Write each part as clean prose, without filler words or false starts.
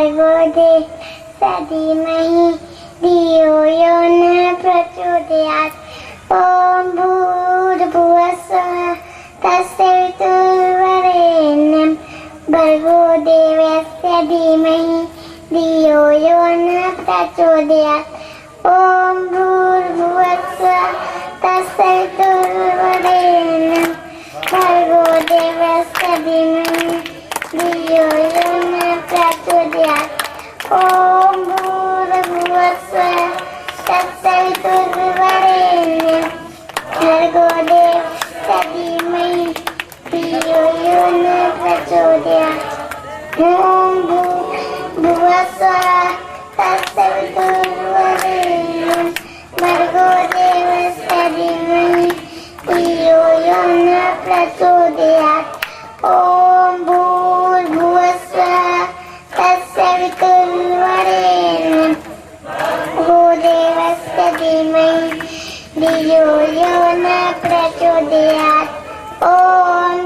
भर्गो देवस्य धीमहि धियो यो नः प्रचोदयात् ॐ भूर्भुवः स्वः तत्सवितुर्वरेण्यं भर्गो देवस्य धीमहि धियो यो नः प्रचोदयात् ॐ भूर्भुवः स्वः तत्सवितुर्वरेण्यं भर्गो देवस्य धीमहि धियो यो नः प्रचोदयात् ॐ भूर्भुवः स्वः तत्सवितुर्वरेण्यं भर्गो देवस्य धीमहि धियो यो नः प्रचोदयात् ॐ भूर्भुवः स्वः तत्सवितुर्वरेण्यं भर्गो देवस्य धीमहि धियो यो नः प्रचोदयात् ॐ भूर्भुवः स्वः तत्सवितुर्वरेण्यं भर्गो देवस्य धीमहि धियो यो नः प्रचोदयात् ॐ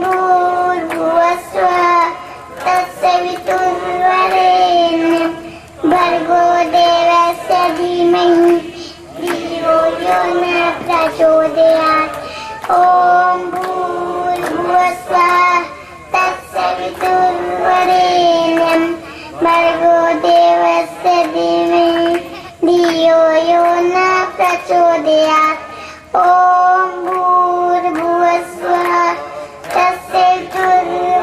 भूर्भुवः स्वः तत्सवितुर्वरेण्यं भर्गो देवस्य धीमहि धियो यो नः प्रचोदयात् ॐ भूर्भुवः स्वः तत्सवितुर्वरेण्यं भर्गो देवस्य धीमहि धियो यो नः प्रचोदयात् ॐ भूर्भुवः स्वः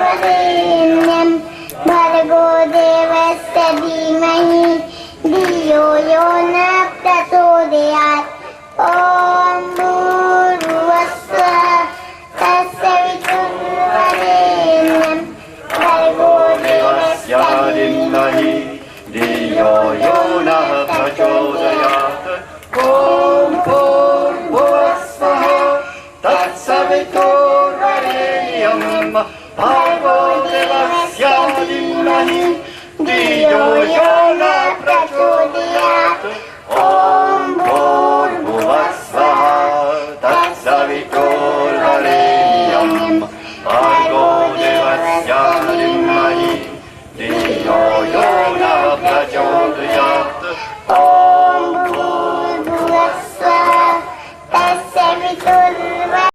तत्सवितुर्वरेण्यं भर्गो देवस्य धीमहि धियो यो नः प्रचोदयात् ॐ भूर्भुवः स्वः तत्सवितुर्वरेण्यं भर्गो देवस्य धीमहि धियो यो नः प्रचोदयात् ॐ भूर्भुवः स्वः तत्सवितुर्वरेण्यं भर्गो देवस्य धीमहि धियो यो नः प्रचोदयात् ॐ भूर्भुवः स्वः तत्सवितुर्वरेण्यं भर्गो देवस्य धीमहि धियो यो नः प्रचोदयात् ॐ भूर्भुवः स्वः तत्सवितुर्वरेण्यं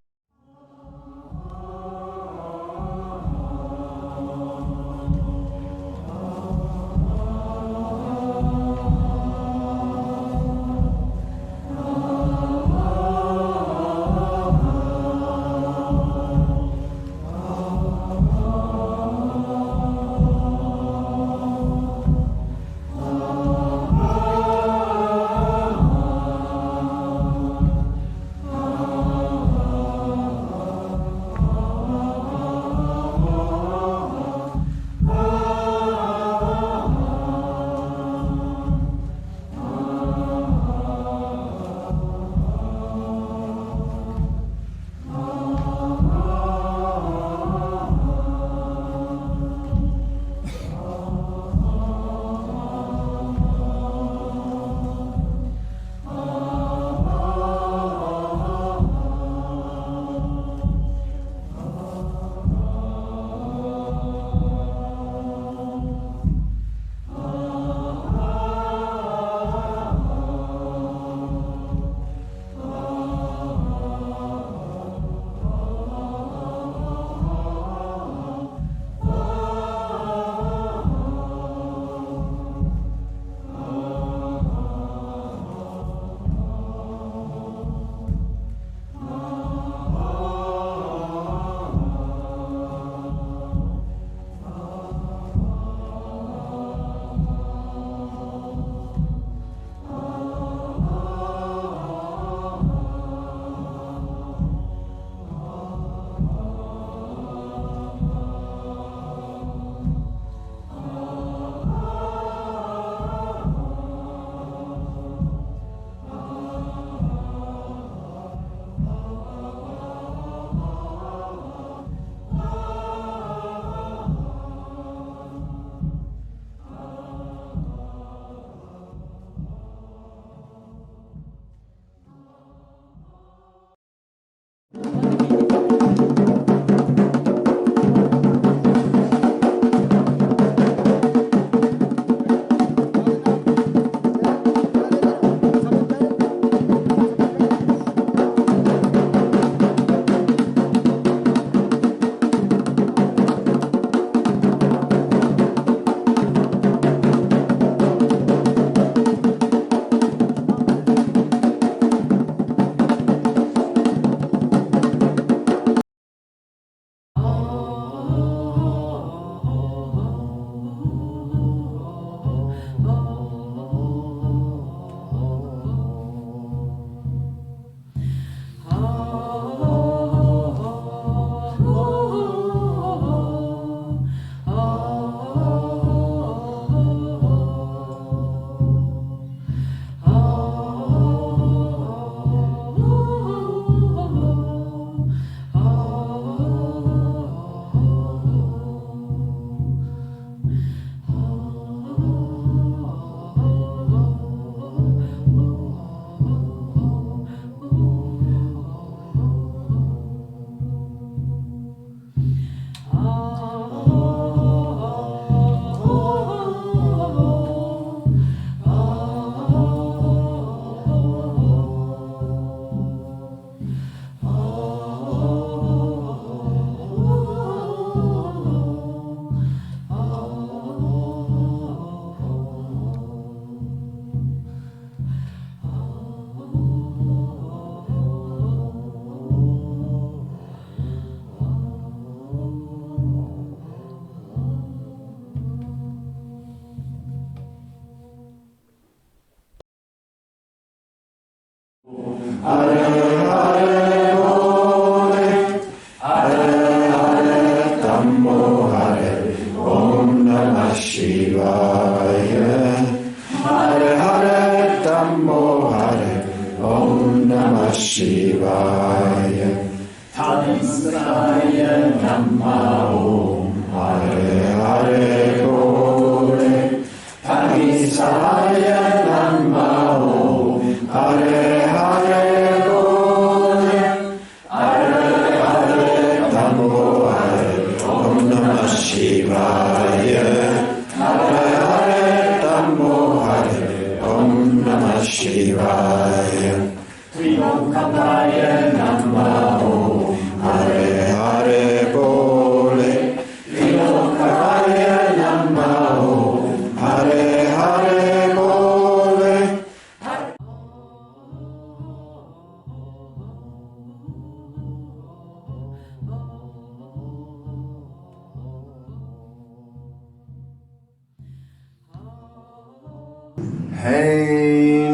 Hey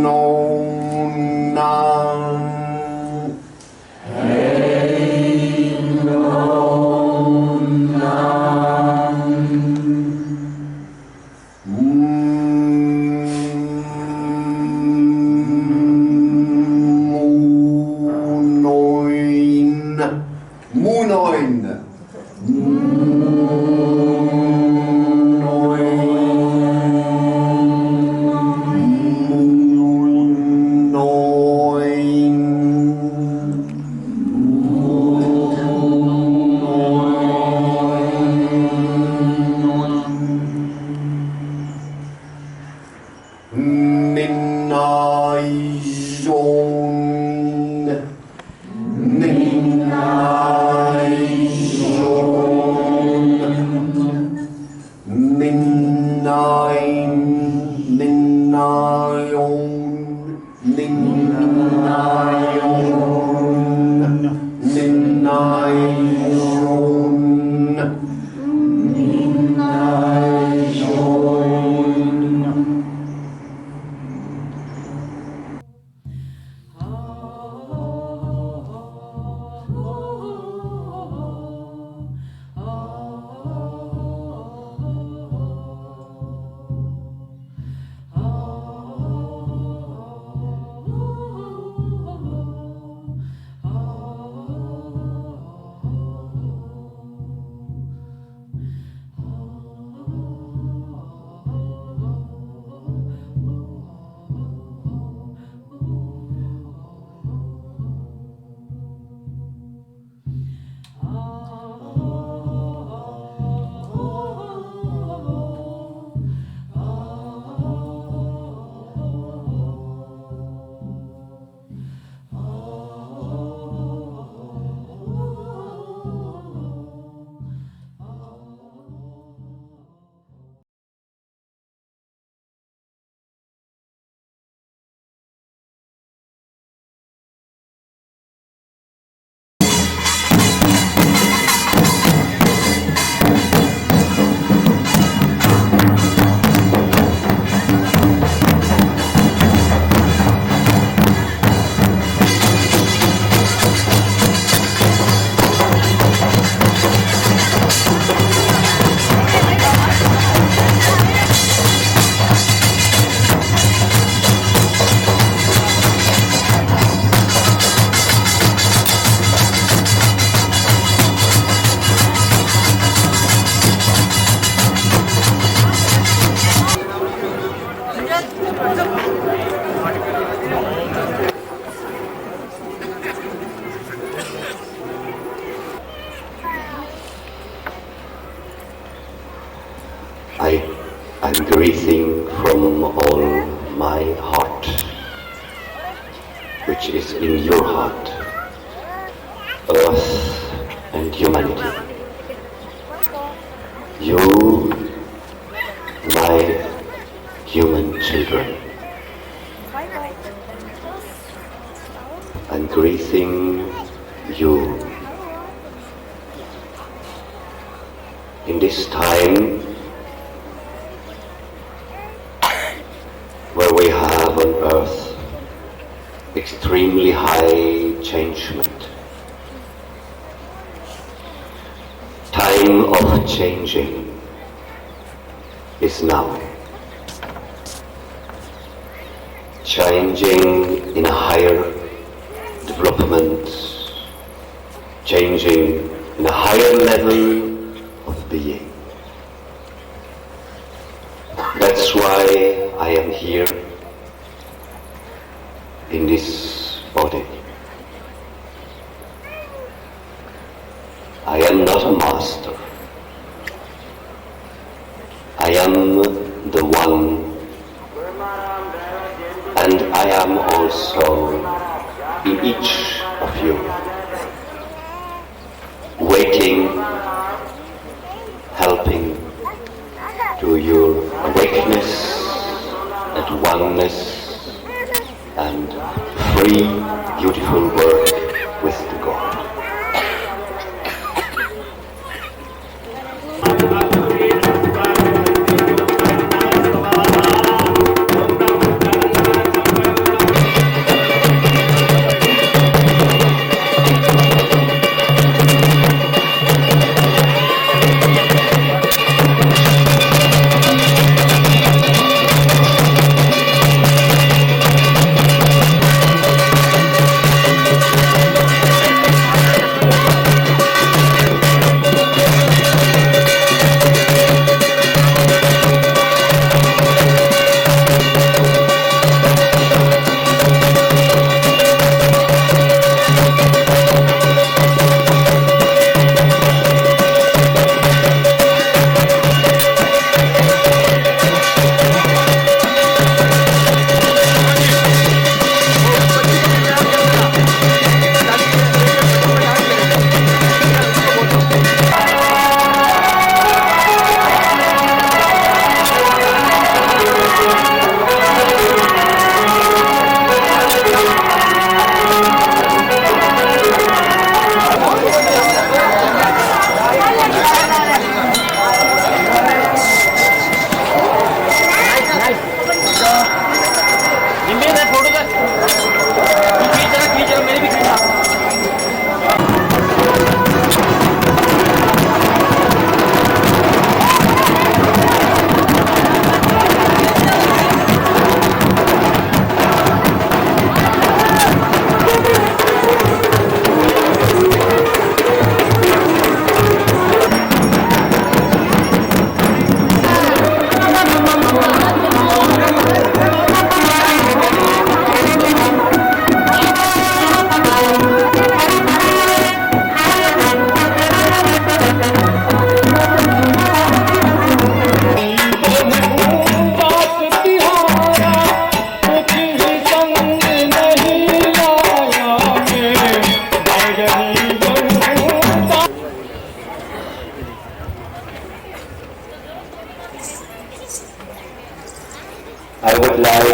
no nam. Hey no nam. Munoin. I'm breathing from all my heart, which is in your heart, earth and humanity. You, my human children. I'm breathing you. In this time where we have on earth extremely high changement. Time of changing is now. Changing in a higher development, changing in a higher level of being. That's why I am here in this body. I am not a master. I am the one, and I am also in each of you, waiting, helping to your awakeness and oneness and free, beautiful work with the God. I would like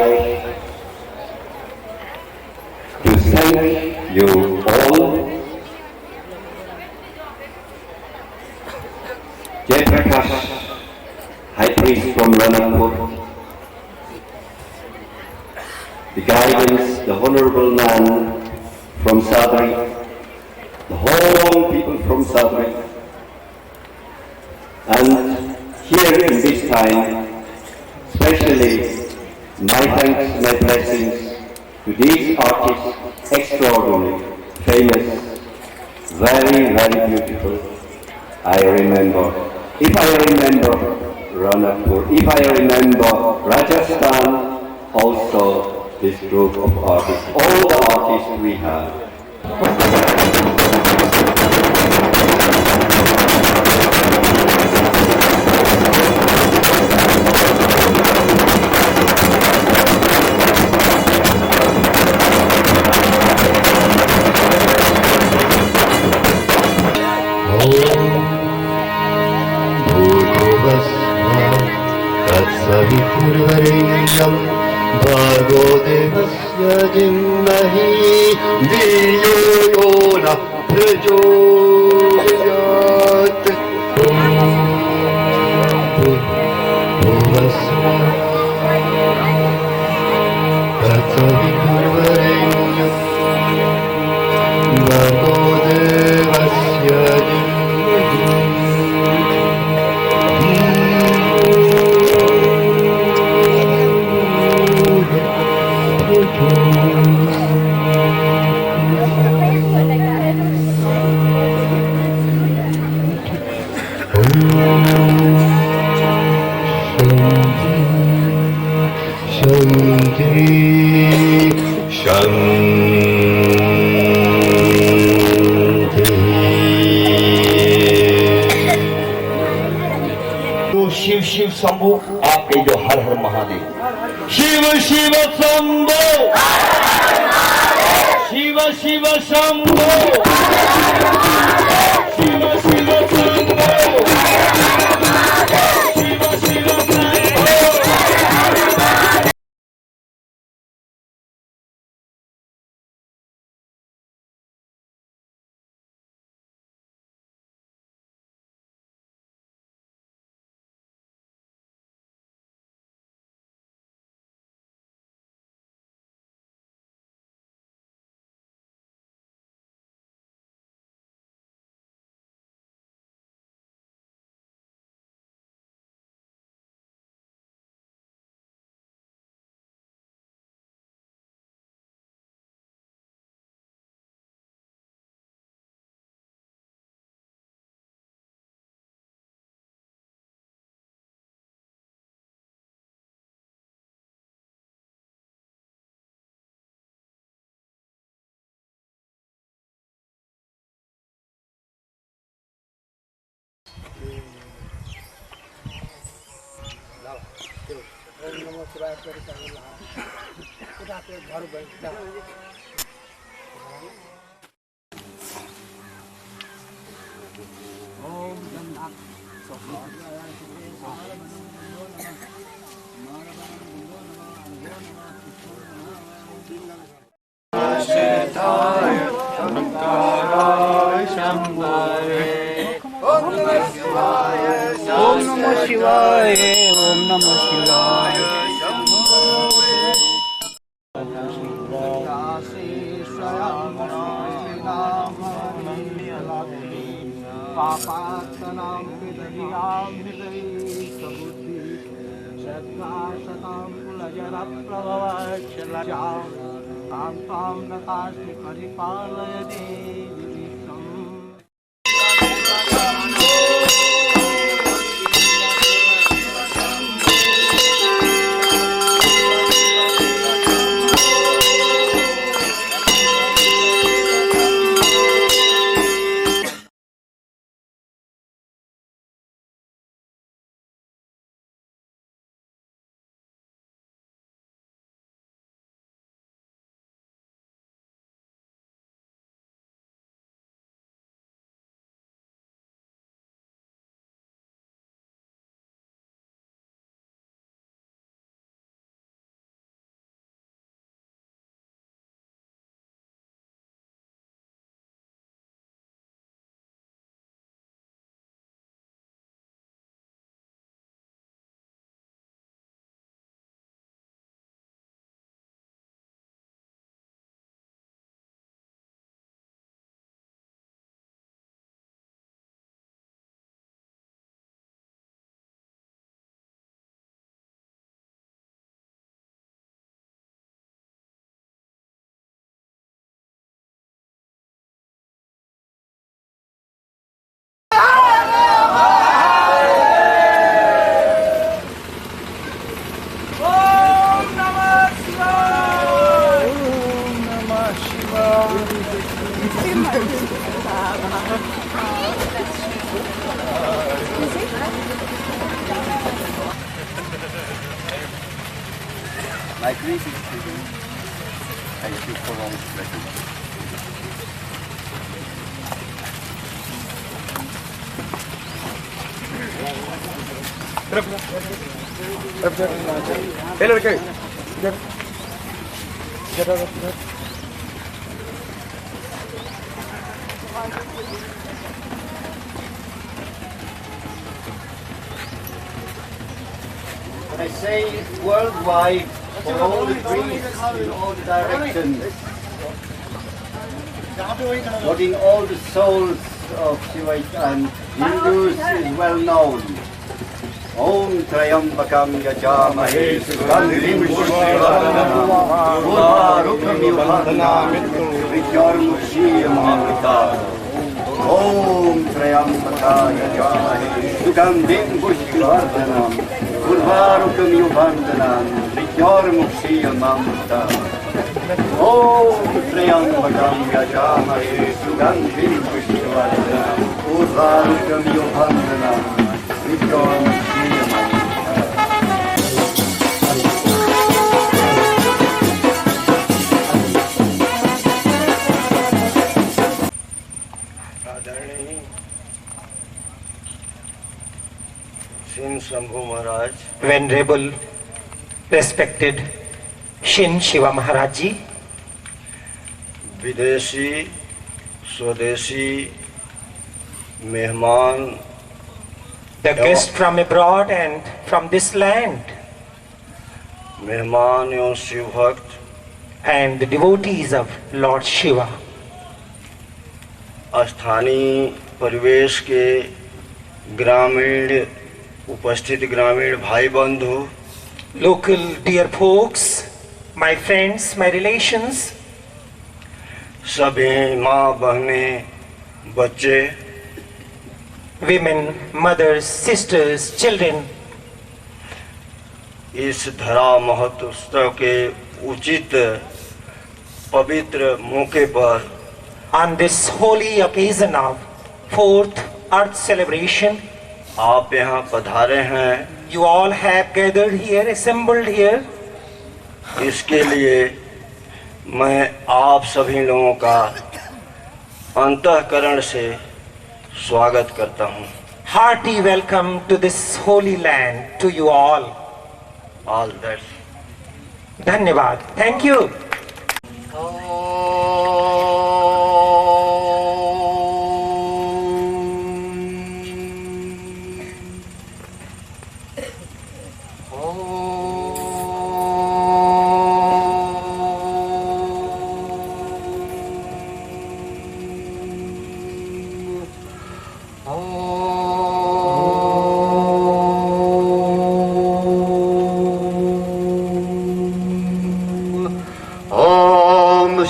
to thank you all. Jai Prakash, High Priest from Ranapur, the guidance, the Honorable Man from Sadri, the whole people from Sadri, and here in this time, especially my thanks, my blessings to these artists, extraordinary, famous, very, very beautiful. I remember, if I remember Ranapur, if I remember Rajasthan, also this group of artists, all the artists we have. Verein Bhargo devasya jimnahi diyo yona prajoyat Verein Shiv Shambhu, आप कह दो हर हर महादेव। शिव शिव शंभु, शिव शिव शंभु, शिव शिव शंभु, शिव शिव शंभु। ओम नमो शिवाय, ओम नमो शिवाय। परिपालय देवी My grief is freedom. Thank you for all this blessing. When I say worldwide, for all the priests in all the directions, but in all the souls of Shiva and Hindus is well known. Om Trayambakam Yajamahe Sugandhim Pushtivarnam Urvarukam Yuvarnam Vidyarmushiyam Amrita. Om Trayambakam Yajamahe Sugandhim Pushtivarnam Urvarukam Yuvarnam Vidyarmushiyam Amrita. Om Trayambakam Yajamahe Sugandhim Pushtivarnam Urvarukam Yuvarnam Vidyarmushiyam Amrita. Shambhu Maharaj, Venerable, respected Shin Shiva Maharaj Ji, विदेशी स्वदेशी मेहमान, the guest from abroad and from this land, मेहमान एवं शिव भक्त, and the devotees of Lord Shiva, स्थानीय परिवेश के ग्रामीण उपस्थित ग्रामीण भाई बंधु, local dear folks, my friends, my relations, सभी माँ बहने बच्चे, women, mothers, sisters, children, इस धरा महोत्सव के उचित पवित्र मौके पर on this holy occasion of 4th Earth celebration, आप यहाँ पधारे हैं, you all have gathered here, assembled here. इसके लिए मैं आप सभी लोगों का अंतःकरण से स्वागत करता हूँ। Hearty welcome to this holy land to you all. All that. धन्यवाद. Thank you.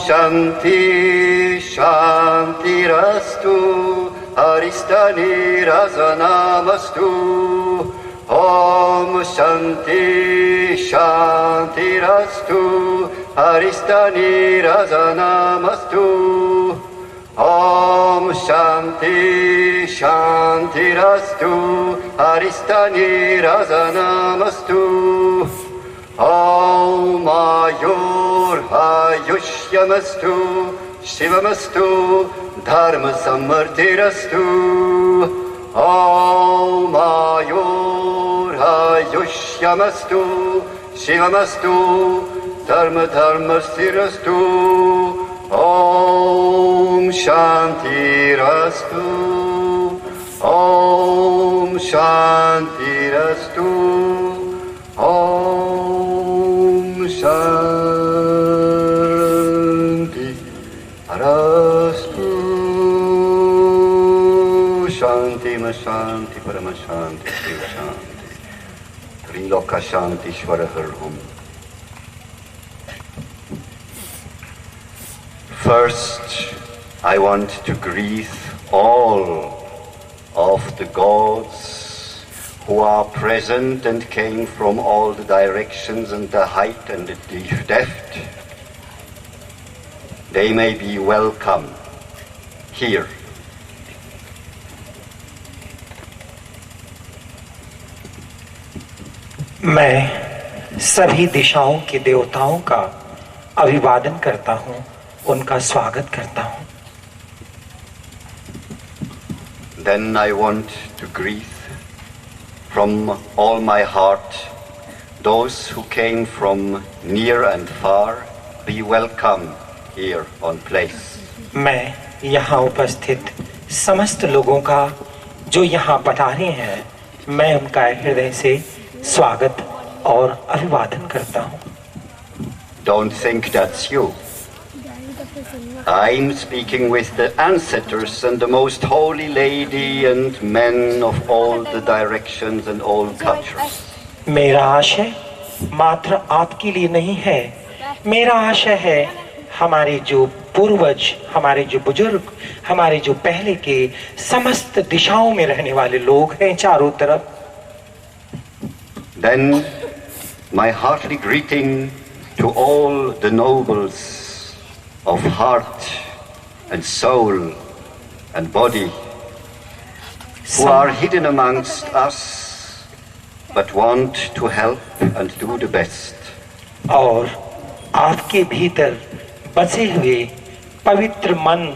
शांति शांतिरस्तु हरिस्तनिरसनमस्तु। ओम शांति शांतिरस्तु हरिस्तनिरसनमस्तु। ओम शांति शांतिरस्तु हरिस्तनिरसनमस्तु। ओम आयुर्हायुष्यमस्तु शिवमस्तु धर्म समृद्धिरस्तु। ओम आयुर्हायुष्यमस्तु शिवमस्तु धर्मस्थिरस्तु। ओम शांतिरस्तु। ओम शांतिरस्तु। ओम शांति रस्तु। शांति में शांति परम शांति शिव शांति त्रिलोक शांतिश्वर हर ओम। First, I want to greet all of the gods who are present and came from all the directions and the height and the depth. They may be welcome here. मैं सभी दिशाओं के देवताओं का अभिवादन करता हूँ, उनका स्वागत करता हूँ। Then I want to greet from all my heart those who came from near and far. Be welcome here on place. मैं यहाँ उपस्थित समस्त लोगों का जो यहाँ पधारे हैं, मैं उनका हृदय से स्वागत और अभिवादन करता हूँ। Don't think that's you. I'm speaking with the ancestors and the most holy lady and men of all the directions and all cultures. मेरा आशय मात्र आपके लिए नहीं है, मेरा आशय है हमारे जो पूर्वज, हमारे जो बुजुर्ग, हमारे जो पहले के समस्त दिशाओं में रहने वाले लोग हैं चारों तरफ। Then my hearty greeting to all the nobles of heart and soul and body who are hidden amongst us but want to help and do the best. और आपके भीतर बसे हुए पवित्र मन,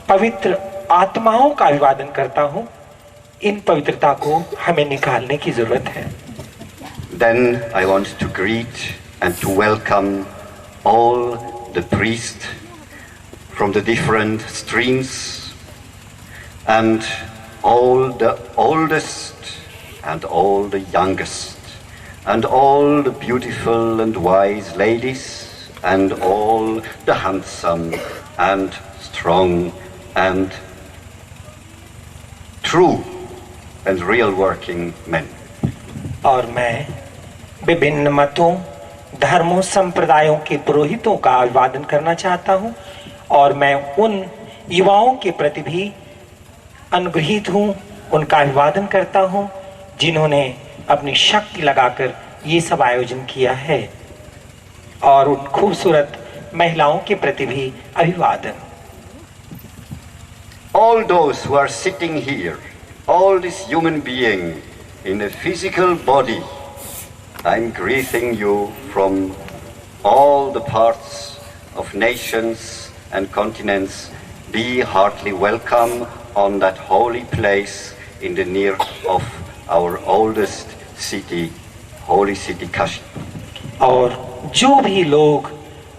पवित्र आत्माओं का अभिवादन करता हूँ। इन पवित्रता को हमें निकालने की जरूरत है। Then I want to greet and to welcome all the priests from the different streams and all the oldest and all the youngest and all the beautiful and wise ladies and all the handsome and strong and true and real working men. और मैं विभिन्न मतों, धर्मों, संप्रदायों के पुरोहितों का अभिवादन करना चाहता हूँ और मैं उन युवाओं के प्रति भी अनुग्रहित हूँ, उनका अभिवादन करता हूँ जिन्होंने अपनी शक्ति लगाकर ये सब आयोजन किया है और उन खूबसूरत महिलाओं के प्रति भी अभिवादन। All those who are sitting here, all this human being in a physical body, I'm greeting you from all the parts of nations and continents. Be heartily welcome on that holy place in the near of our oldest city, holy city Kashi. और जो भी लोग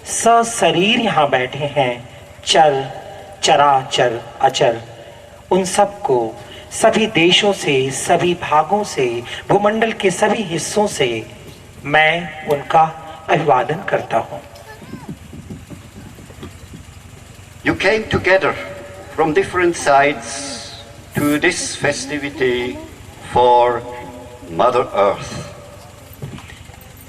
सशरीर यहाँ बैठे हैं, चर चराचर अचर, उन सबको सभी देशों से, सभी भागों से, भूमंडल के सभी हिस्सों से मैं उनका अभिवादन करता हूँ। You came together from different sides to this festivity for Mother Earth.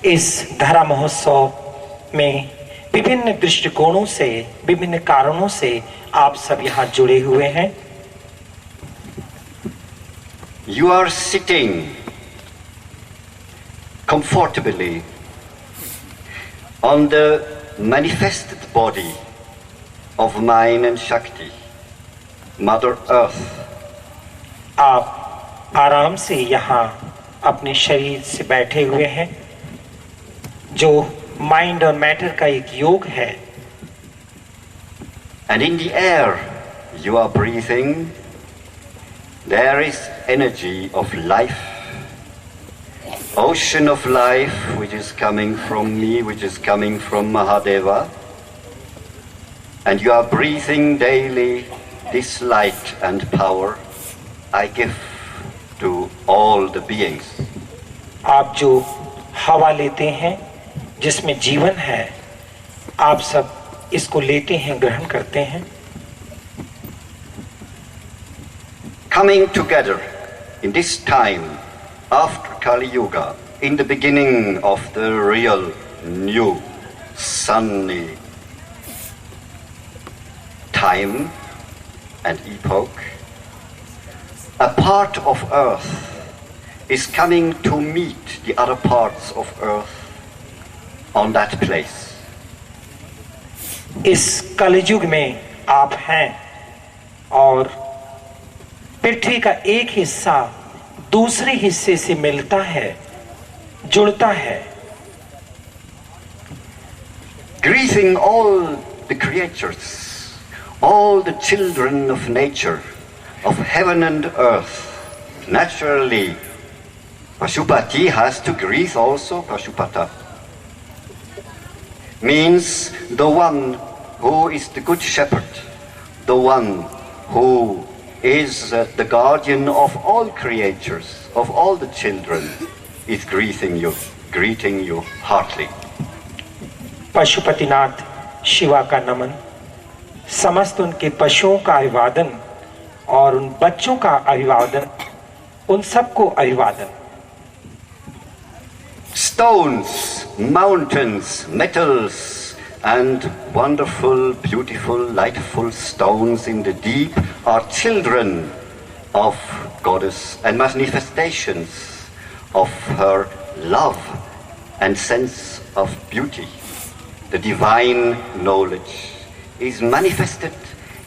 इस धरा महोत्सव में विभिन्न दृष्टिकोणों से, विभिन्न कारणों से आप सब यहाँ जुड़े हुए हैं। You are sitting comfortably on the manifested body of mine and Shakti, Mother Earth. आप आराम से यहाँ अपने शरीर से बैठे हुए हैं, जो माइंड और मैटर का एक योग है। And in the air you are breathing, there is energy of life, ocean of life which is coming from me, which is coming from Mahadeva. And you are breathing daily this light and power I give to all the beings. आप जो हवा लेते हैं, जिसमें जीवन है, आप सब इसको लेते हैं, ग्रहण करते हैं। Coming together in this time after Kali Yuga, in the beginning of the real new sunny time and epoch, a part of earth is coming to meet the other parts of earth on that place. इस कलयुग में आप हैं और पृथ्वी का एक हिस्सा दूसरे हिस्से से मिलता है, जुड़ता है। Greeting all the creatures, all the children of nature, of heaven and earth. Naturally, Pashupati has to greet also Pashupata. Means the one who is the good shepherd, the one who is the guardian of all creatures, of all the children, is greeting you heartily. Pashupatinath Shiva का नमन, समस्त उनके पशुओं का अभिवादन और उन बच्चों का अभिवादन, उन सबको अभिवादन। Stones, mountains, metals, and wonderful, beautiful, lightful stones in the deep are children of Goddess and manifestations of her love and sense of beauty. The divine knowledge is manifested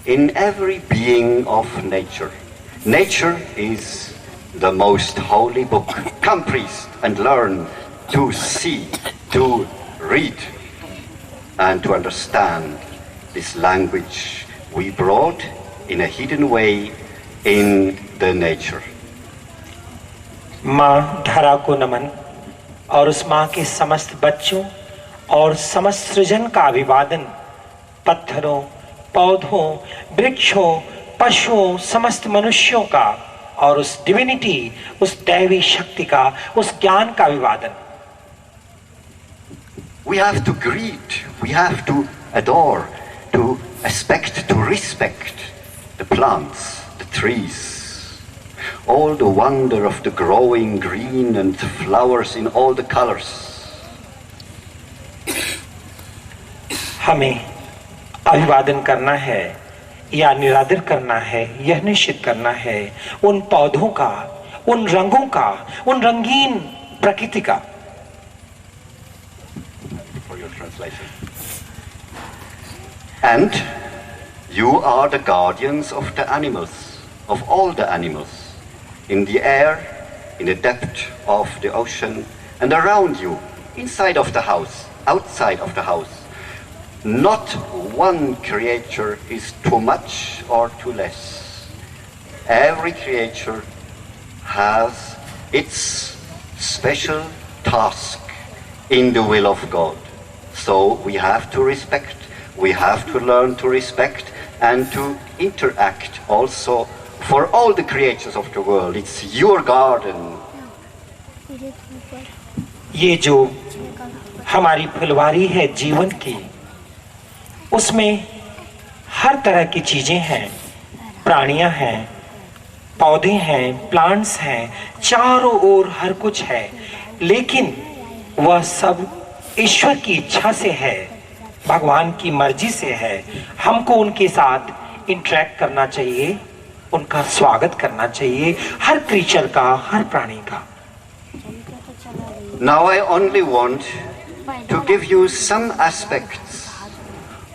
in every being of nature. Nature is the most holy book. Come, priest, and learn to see, to read, and to understand this language we brought in a hidden way in the nature. माँ धरा को नमन और उस माँ के समस्त बच्चों और समस्त सृजन का अभिवादन, पत्थरों, पौधों, वृक्षों, पशुओं, समस्त मनुष्यों का और उस डिविनिटी, उस दैवी शक्ति का, उस ज्ञान का अभिवादन। We have to greet, we have to adore, to expect, to respect the plants, the trees, all the wonder of the growing green and the flowers in all the colors. हमें अभिवादन करना है या निरादर करना है, यह निश्चित करना है उन पौधों का, उन रंगों का, उन रंगीन प्रकृति का। And you are the guardians of the animals, of all the animals, in the air, in the depth of the ocean, and around you, inside of the house, outside of the house. Not one creature is too much or too less. Every creature has its special task in the will of God. So we have to respect, we have to learn to respect and to interact also for all the creatures of the world. It's your garden. ये जो हमारी फुलवारी है जीवन की, उसमें हर तरह की चीजें हैं, प्राणियां हैं, पौधे हैं, प्लांट्स हैं, चारों ओर हर कुछ है, लेकिन वह सब ईश्वर की इच्छा से है, भगवान की मर्जी से है। हमको उनके साथ इंटरेक्ट करना चाहिए, उनका स्वागत करना चाहिए, हर क्रीचर का, हर प्राणी का। Now I only want to give you some aspects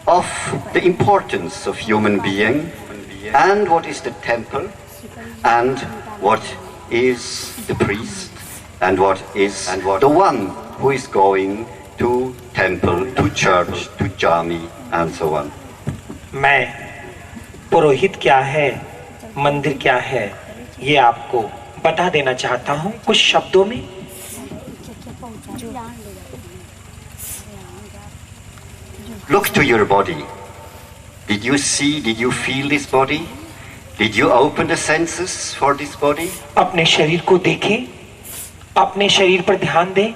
of the importance of human being and what is the temple and what is the priest and what is the one who is going to temple, to church, to jami and so on. मैं पुरोहित क्या है, मंदिर क्या है, ये आपको बता देना चाहता हूँ कुछ शब्दों में। Look to your body. Did you see, did you feel this body? Did you open the senses for this body? अपने शरीर को देखें, अपने शरीर पर ध्यान दें।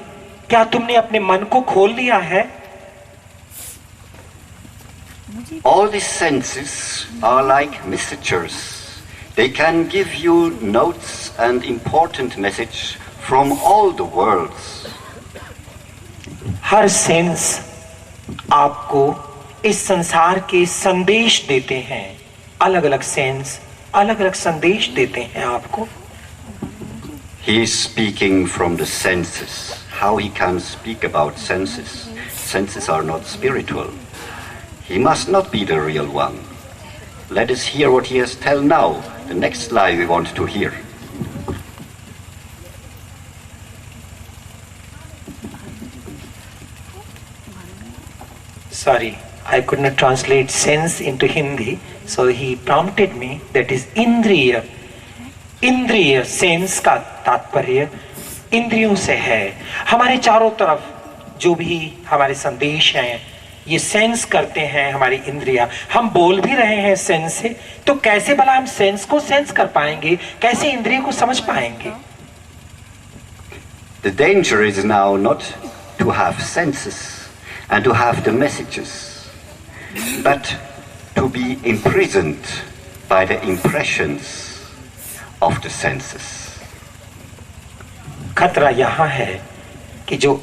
क्या तुमने अपने मन को खोल लिया है? All these senses are like messengers. They can give you notes and important message from all the worlds. Her sense आपको इस संसार के संदेश देते हैं। अलग अलग सेंस अलग अलग संदेश देते हैं आपको। He is speaking from the senses. How he can speak about senses? Senses are not spiritual. He must not be the real one. Let us hear what he has to tell now. The next line we want to hear. Sorry, I could not translate sense into Hindi, so he prompted me, that is इंद्रिय। इंद्रिय sense का तात्पर्य इंद्रियों से है। हमारे चारों तरफ जो भी हमारे संदेश हैं, ये सेंस करते हैं हमारी इंद्रियां। हम बोल भी रहे हैं सेंस से, तो कैसे भला हम सेंस को सेंस कर पाएंगे, कैसे इंद्रिय को समझ पाएंगे? The danger is now not to have senses and to have the messages, but to be imprisoned by the impressions of the senses. खतरा यहाँ है कि जो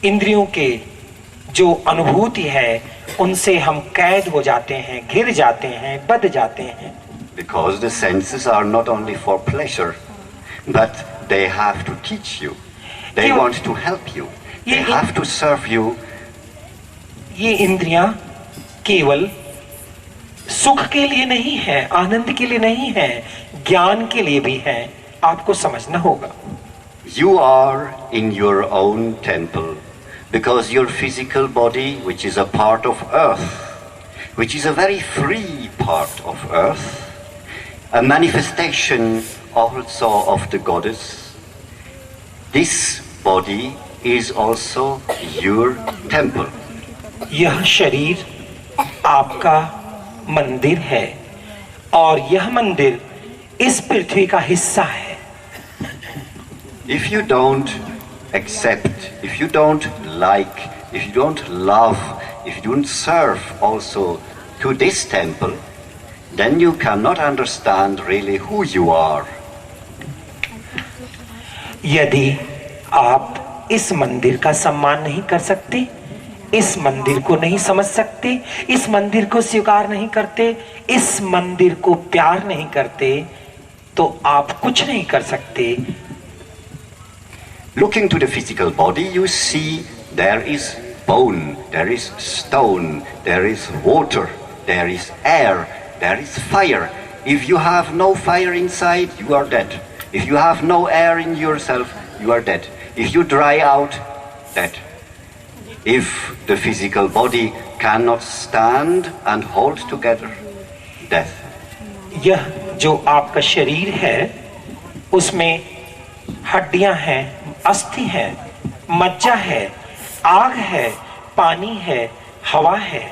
इंद्रियों के जो अनुभूति है, उनसे हम कैद हो जाते हैं, घिर जाते हैं, बंध जाते हैं। Because the senses are not only for pleasure, but they have to teach you. They want to help you. They have to serve you. ये इंद्रियां केवल सुख के लिए नहीं है, आनंद के लिए नहीं है, ज्ञान के लिए भी है। आपको समझना होगा। You are in your own temple because your physical body, which is a part of earth, which is a very free part of earth, a manifestation also of the goddess, This body is also your temple. यह शरीर आपका मंदिर है और यह मंदिर इस पृथ्वी का हिस्सा है। If you don't accept, if you don't like, if you don't love, if you don't serve also to this temple, then you cannot understand really who you are. यदि आप इस मंदिर का सम्मान नहीं कर सकते, इस मंदिर को नहीं समझ सकते, इस मंदिर को स्वीकार नहीं करते, इस मंदिर को प्यार नहीं करते, तो आप कुछ नहीं कर सकते। Looking to the physical body, you see there is bone, there is stone, there is water, there is air, there is fire. If you have no fire inside, you are dead. If you have no air in yourself, you are dead. If you dry out, dead. If the physical body cannot stand and hold together, death. यह जो आपका शरीर है उसमें हड्डियां हैं, अस्थि है, मज्जा है, आग है, पानी है, हवा है।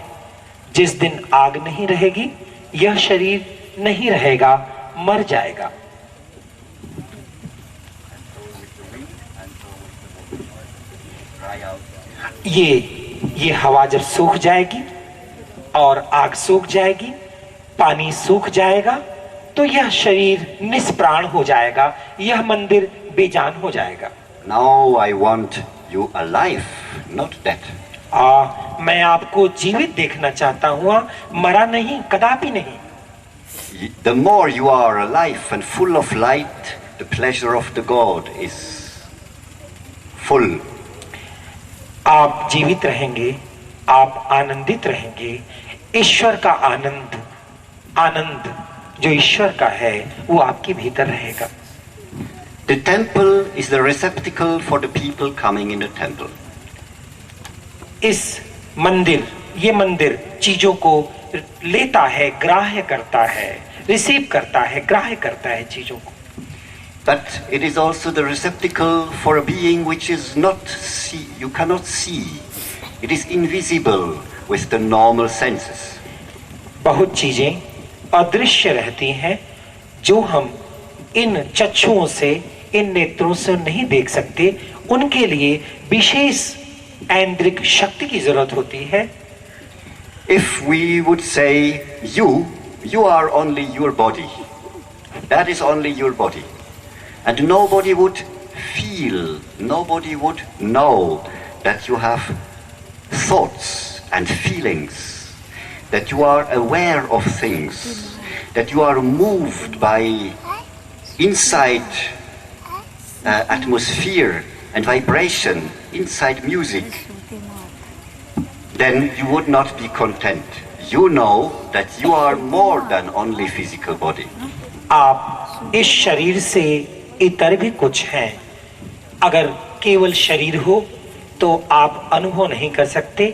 जिस दिन आग नहीं रहेगी यह शरीर नहीं रहेगा, मर जाएगा। ये हवा जब सूख जाएगी और आग सूख जाएगी, पानी सूख जाएगा, तो यह शरीर निष्प्राण हो जाएगा, यह मंदिर बेजान हो जाएगा। Now I want you alive, not dead. मैं आपको जीवित देखना चाहता हूँ, मरा नहीं, कदापि नहीं। The more you are alive and full of light, the pleasure of the God is full. आप जीवित रहेंगे, आप आनंदित रहेंगे, ईश्वर का आनंद, आनंद जो ईश्वर का है वो आपके भीतर रहेगा। The temple is the receptacle for the people coming in the temple. इस मंदिर, ये मंदिर चीजों को लेता है, ग्राह्य करता है, रिसीव करता है, ग्राह्य करता है चीजों को। But it is also the receptacle for a being which is not see, you cannot see. It is invisible with the normal senses. बहुत चीजें अदृश्य रहती हैं जो हम इन चक्षुओं से, इन नेत्रों से नहीं देख सकते, उनके लिए विशेष ऐन्द्रिक शक्ति की जरूरत होती है। If we would say you are only your body, that is only your body, and nobody would feel, nobody would know that you have thoughts and feelings, that you are aware of things, that you are moved by inside atmosphere and vibration, inside music, then you would not be content. You know that you are more than only physical body. आप इस शरीर से इतर भी कुछ हैं। अगर केवल शरीर हो तो आप अनुभव नहीं कर सकते,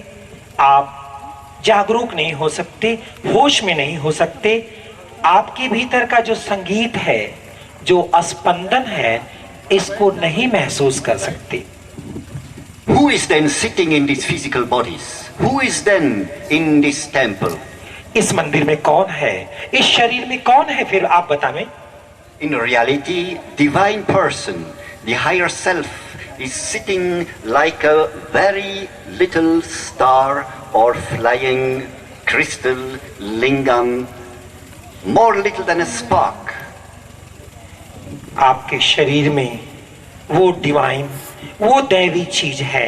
आप जागरूक नहीं हो सकते, होश में नहीं हो सकते। आपके भीतर का जो संगीत है, जो स्पंदन है, इसको नहीं महसूस कर सकते। Who is then sitting in these physical bodies? Who is then in this temple? इस मंदिर में कौन है, इस शरीर में कौन है, फिर आप बताएं। In reality, divine person, the higher self, is sitting like a very little star or flying crystal lingam, more little than a spark. आपके शरीर में वो डिवाइन, वो दैवी चीज है,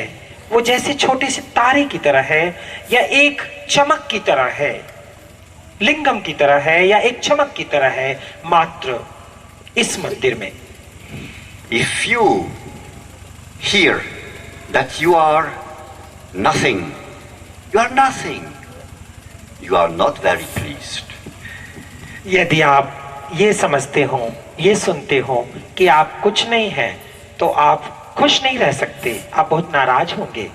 वो जैसे छोटे से तारे की तरह है या एक चमक की तरह है, लिंगम की तरह है या एक चमक की तरह है, मात्र इस मंदिर में। If you hear that you are nothing, you are nothing, you are not very pleased. यदि आप ये समझते हो, ये सुनते हो कि आप कुछ नहीं हैं, तो आप खुश नहीं रह सकते, आप बहुत नाराज होंगे।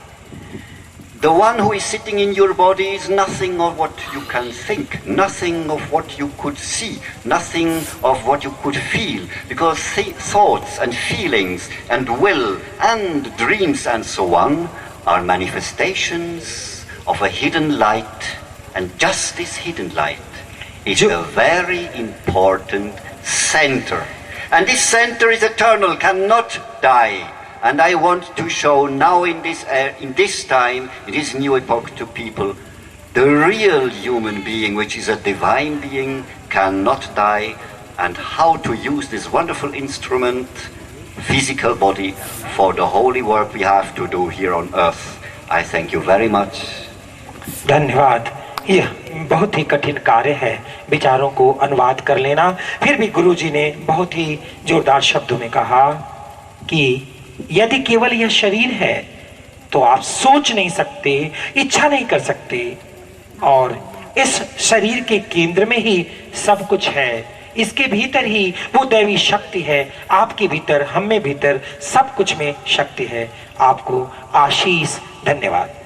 The one who is sitting in your body is nothing of what you can think, nothing of what you could see, nothing of what you could feel, because thoughts and feelings and will and dreams and so on are manifestations of a hidden light, and just this hidden light is a very important center. And this center is eternal, cannot die. And I want to show now in this time, in this new epoch to people, the real human being, which is a divine being, cannot die, and how to use this wonderful instrument, physical body, for the holy work we have to do here on earth. I thank you very much. धन्यवाद। यह बहुत ही कठिन कार्य है, विचारों को अनुवाद कर लेना। फिर भी गुरुजी ने बहुत ही जोरदार शब्दों में कहा कि यदि केवल यह शरीर है तो आप सोच नहीं सकते, इच्छा नहीं कर सकते, और इस शरीर के केंद्र में ही सब कुछ है। इसके भीतर ही वो दैवी शक्ति है, आपके भीतर, हम में भीतर सब कुछ में शक्ति है। आपको आशीष। धन्यवाद।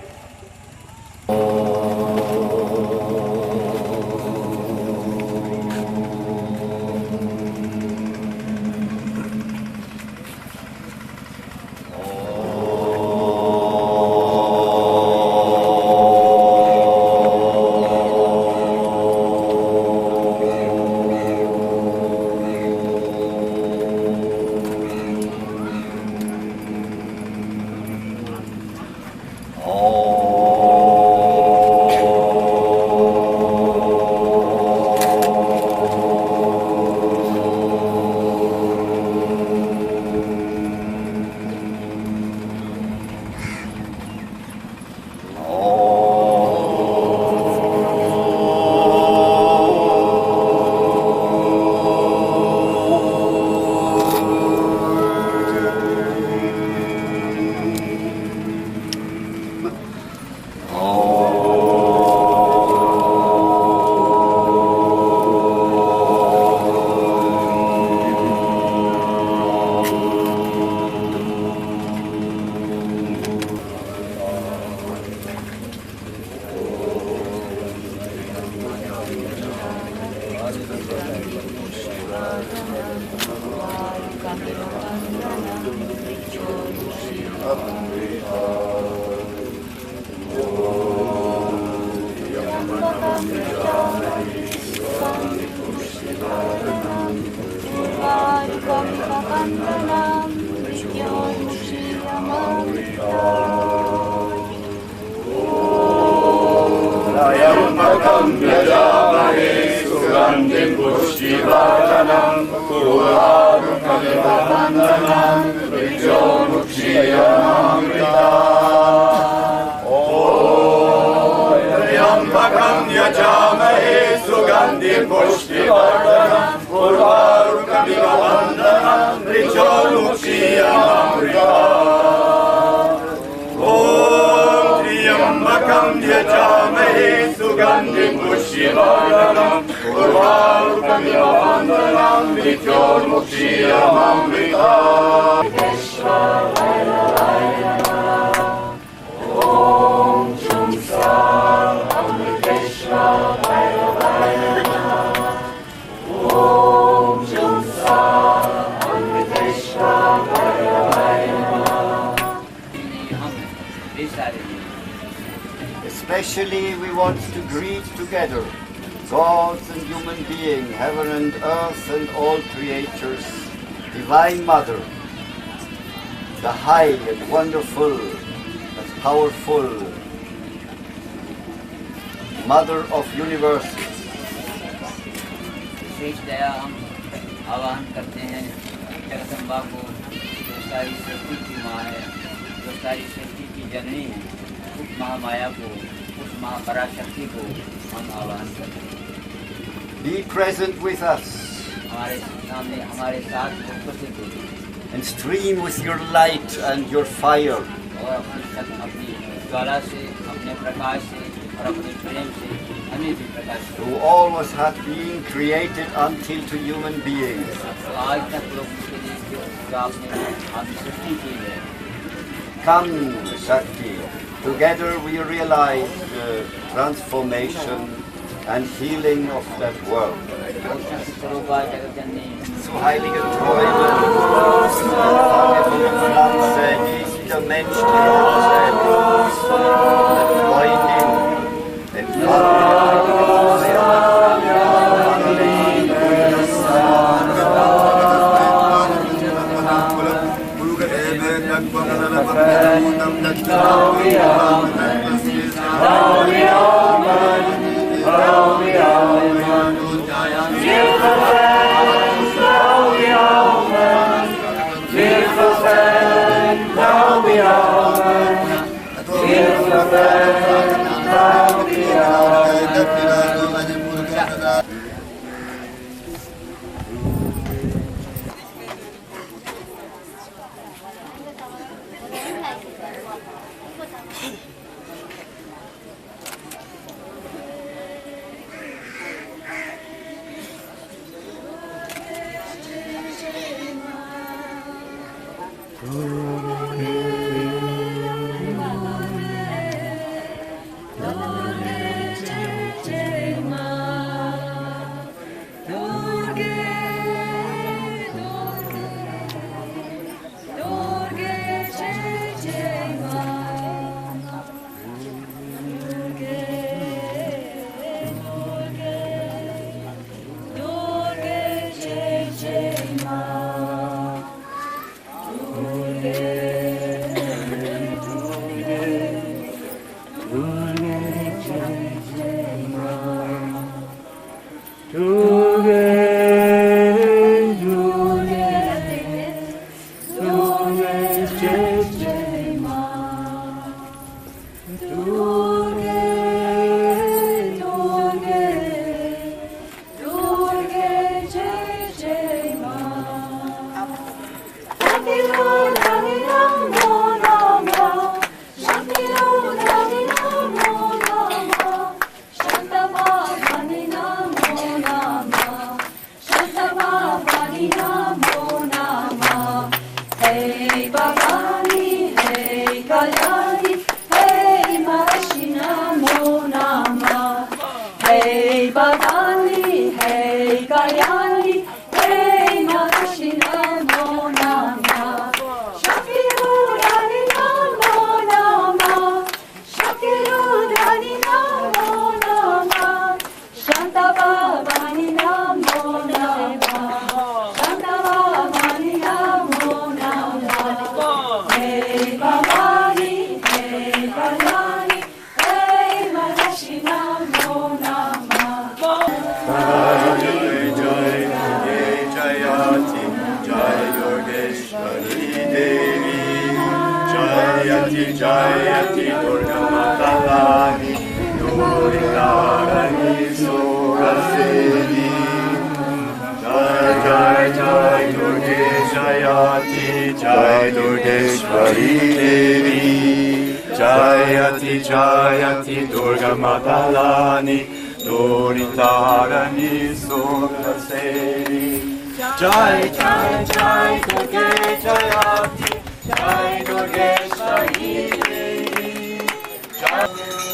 Especially we want to greet together gods and human beings, heaven and earth and all creatures, Divine Mother, the high and wonderful and powerful Mother of universes. विशेष दया हम आवाहन करते हैं जगदम्बा को, जो सारी सृष्टि की माँ है, जो सारी सृष्टि की जननी है, उस महामाया को, उस महापराशक्ति को हम आवाहन करते हैं। Be present with us हमारे सामने, हमारे साथ उपस्थित हो, and stream with your light and your fire और अपनी ज्वाला से, अपने प्रकाश से और अपने प्रेम से हमें भी प्रकाश करो। who always have been created until to human beings. आज तक लोगों के लिए जो आपने हम सृष्टि की है, Come, Shakti, Together we realize the transformation and healing of that world. Zu heiligen Träumen empfange die Pflanze, die sich der Mensch erzählt. Freundin,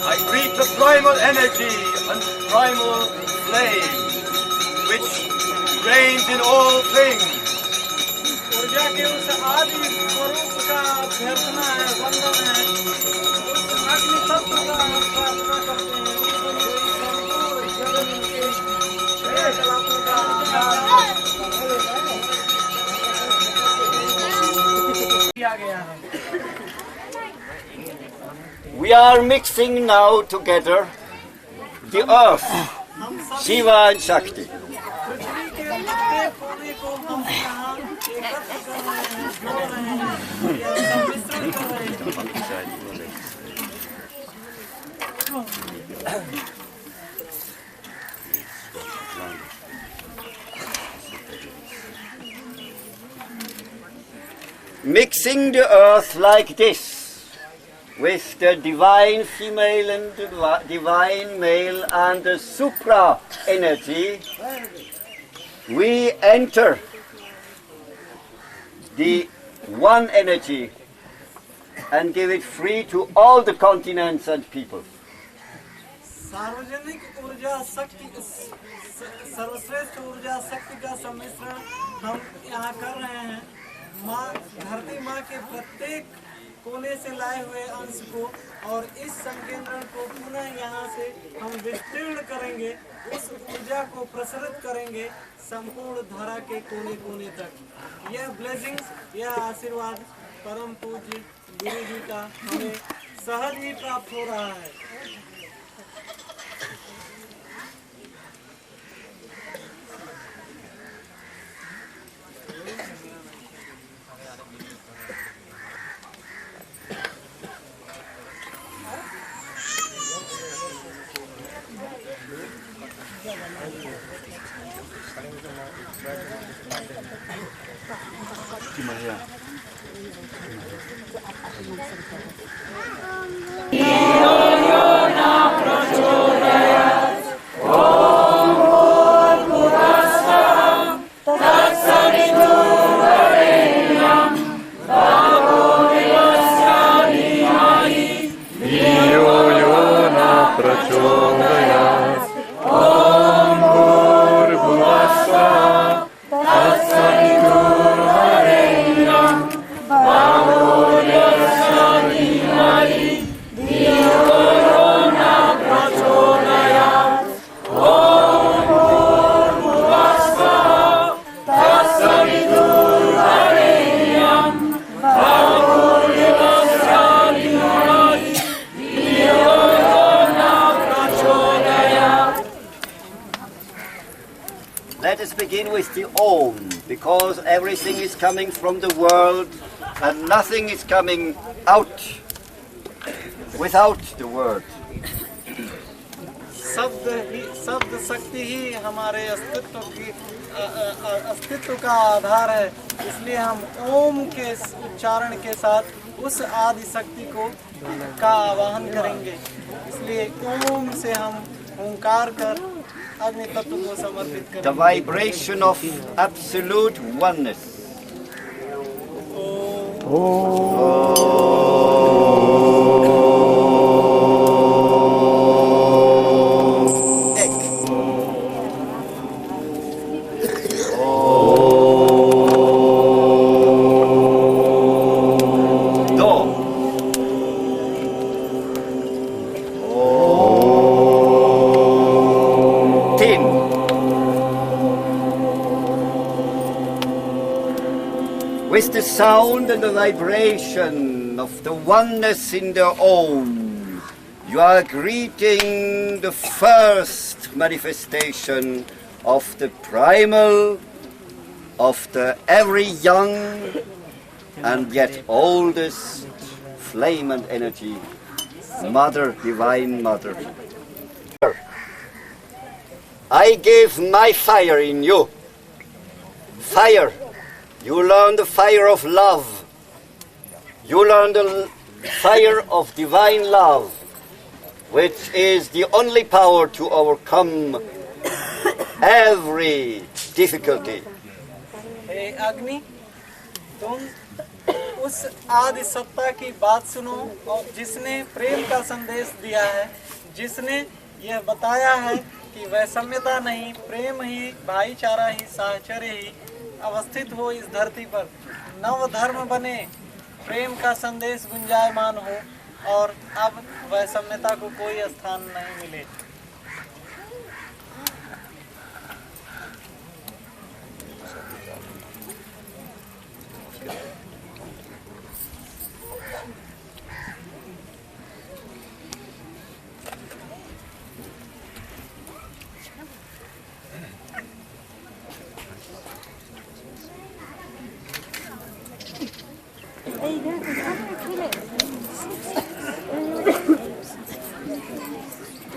I greet the primal energy and primal flame which reigns in all things. ऊर्जा के उस आदि स्वरूप का अभ्यर्थना है, वंदन है, उस अग्नि तत्व का प्रार्थना करते हैं, संपूर्ण जगत के क्रियाकलापों का किया गया है. We are mixing now together the earth, Shiva and Shakti. Mixing the earth like this, with the divine female and the divine male and the supra energy, we enter the one energy and give it free to all the continents and peoples. सार्वजनिक ऊर्जा शक्ति सर्वश्रेष्ठ ऊर्जा शक्ति का सम्मिश्रण हम यहाँ कर रहे हैं। माँ धरती माँ के प्रत्येक कोने से लाए हुए अंश को और इस संकेंद्रण को पुनः यहाँ से हम विस्तीर्ण करेंगे, उस ऊर्जा को प्रसरित करेंगे संपूर्ण धरा के कोने कोने तक। यह ब्लेसिंग्स, यह आशीर्वाद परम पूज्य गुरु जी का हमें सहज ही प्राप्त हो रहा है। Let us begin with the Om, because everything is coming from the world and nothing is coming out without the word. शब्द शक्ति ही हमारे अस्तित्व का आधार है, इसलिए हम ओम के उच्चारण के साथ उस आदि शक्ति का आवाहन करेंगे। इसलिए ओम से हम ओंकार कर अग्नि तत्व को समर्पित करेंगे। The vibration of absolute oneness. With the sound and the vibration of the oneness in the Om, you are greeting the first manifestation of the primal, of the every young and yet oldest flame and energy, Mother, Divine Mother. I gave my fire in you. Fire. You learn the fire of love. You learn the fire of divine love, which is the only power to overcome every difficulty. हे अग्नि, तुम उस आदि सत्ता की बात सुनो और जिसने प्रेम का संदेश दिया है, जिसने यह बताया है कि वैषम्यता नहीं, प्रेम ही, भाईचारा ही, साहचर्य ही अवस्थित हो इस धरती पर, नव धर्म बने, प्रेम का संदेश गुंजायमान हो और अब वैषम्यता को कोई स्थान नहीं मिले।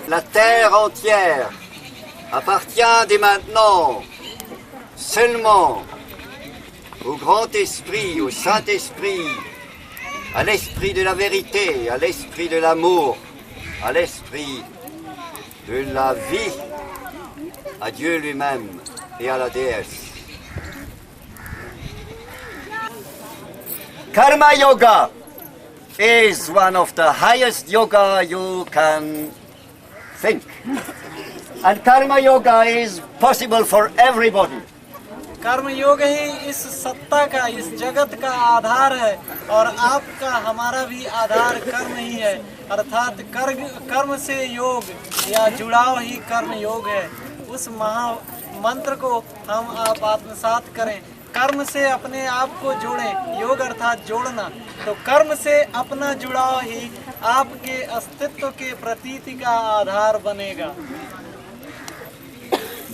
La terre entière appartient dès maintenant seulement au grand esprit, au Saint-Esprit, à l'esprit de la vérité, à l'esprit de l'amour, à l'esprit de la vie, à Dieu lui-même et à la déesse. Karma Yoga, is one of the highest yoga you can think. And karma yoga is possible for everybody. कर्म योग ही इस सत्ता का, इस जगत का आधार है और आपका हमारा भी आधार कर्म ही है, अर्थात कर्म से योग या जुड़ाव ही कर्म योग है। उस महा मंत्र को हम आप आत्मसात करें, कर्म से अपने आप को जोड़ें। योग अर्थात जोड़ना, तो कर्म से अपना जुड़ाव ही आपके अस्तित्व के प्रतीति का आधार बनेगा।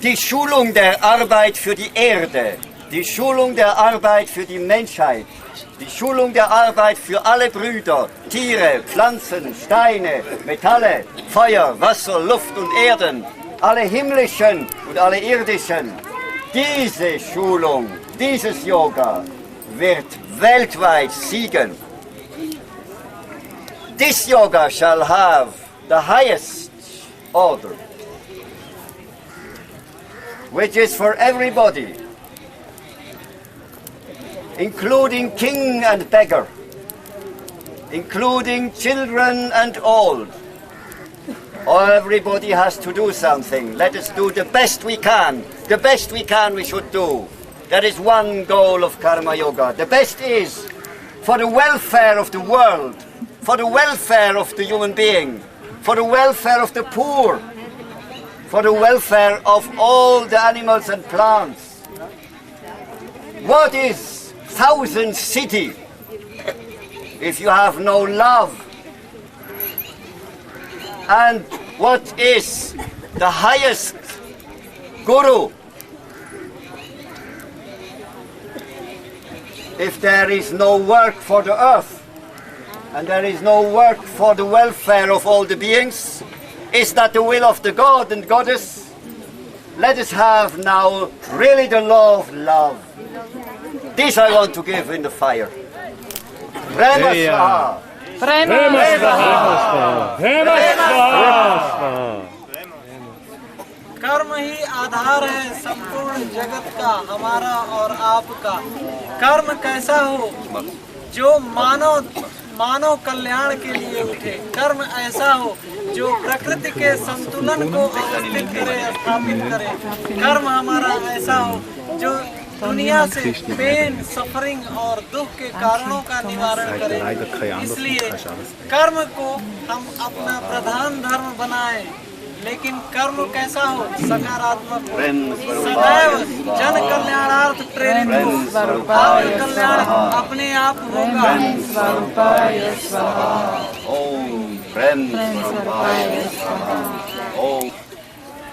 Die Schulung der Arbeit für die Erde, die Schulung der Arbeit für die Menschheit, die Schulung der Arbeit für alle Brüder, Tiere, Pflanzen, Steine, Metalle, Feuer, Wasser, Luft und Erden, alle himmlischen und alle irdischen. Diese Schulung, dieses Yoga wird weltweit siegen. This yoga shall have the highest order, which is for everybody, including king and beggar, including children and old. Everybody has to do something. Let us do the best we can. The best we can we should do. That is one goal of Karma Yoga. The best is for the welfare of the world, for the welfare of the human being, for the welfare of the poor, for the welfare of all the animals and plants. What is thousand city if you have no love? And what is the highest guru if there is no work for the earth and there is no work for the welfare of all the beings? Is that the will of the God and Goddess? Let us have now really the law of love. This I want to give in the fire. Prema Svaha. कर्म ही आधार है संपूर्ण जगत का, हमारा और आपका। कर्म कैसा हो जो मानव कल्याण के लिए उठे। कर्म ऐसा हो जो प्रकृति के संतुलन को अवस्थित करे, स्थापित करे। कर्म हमारा ऐसा हो जो दुनिया से पेन, सफरिंग और दुख के कारणों का निवारण करे। इसलिए कर्म को हम अपना प्रधान धर्म बनाएं, लेकिन कर्म कैसा हो? सकारात्मक हो, सदैव जन कल्याणार्थ प्रेरित हो। आत्म कल्याण अपने आप होगा।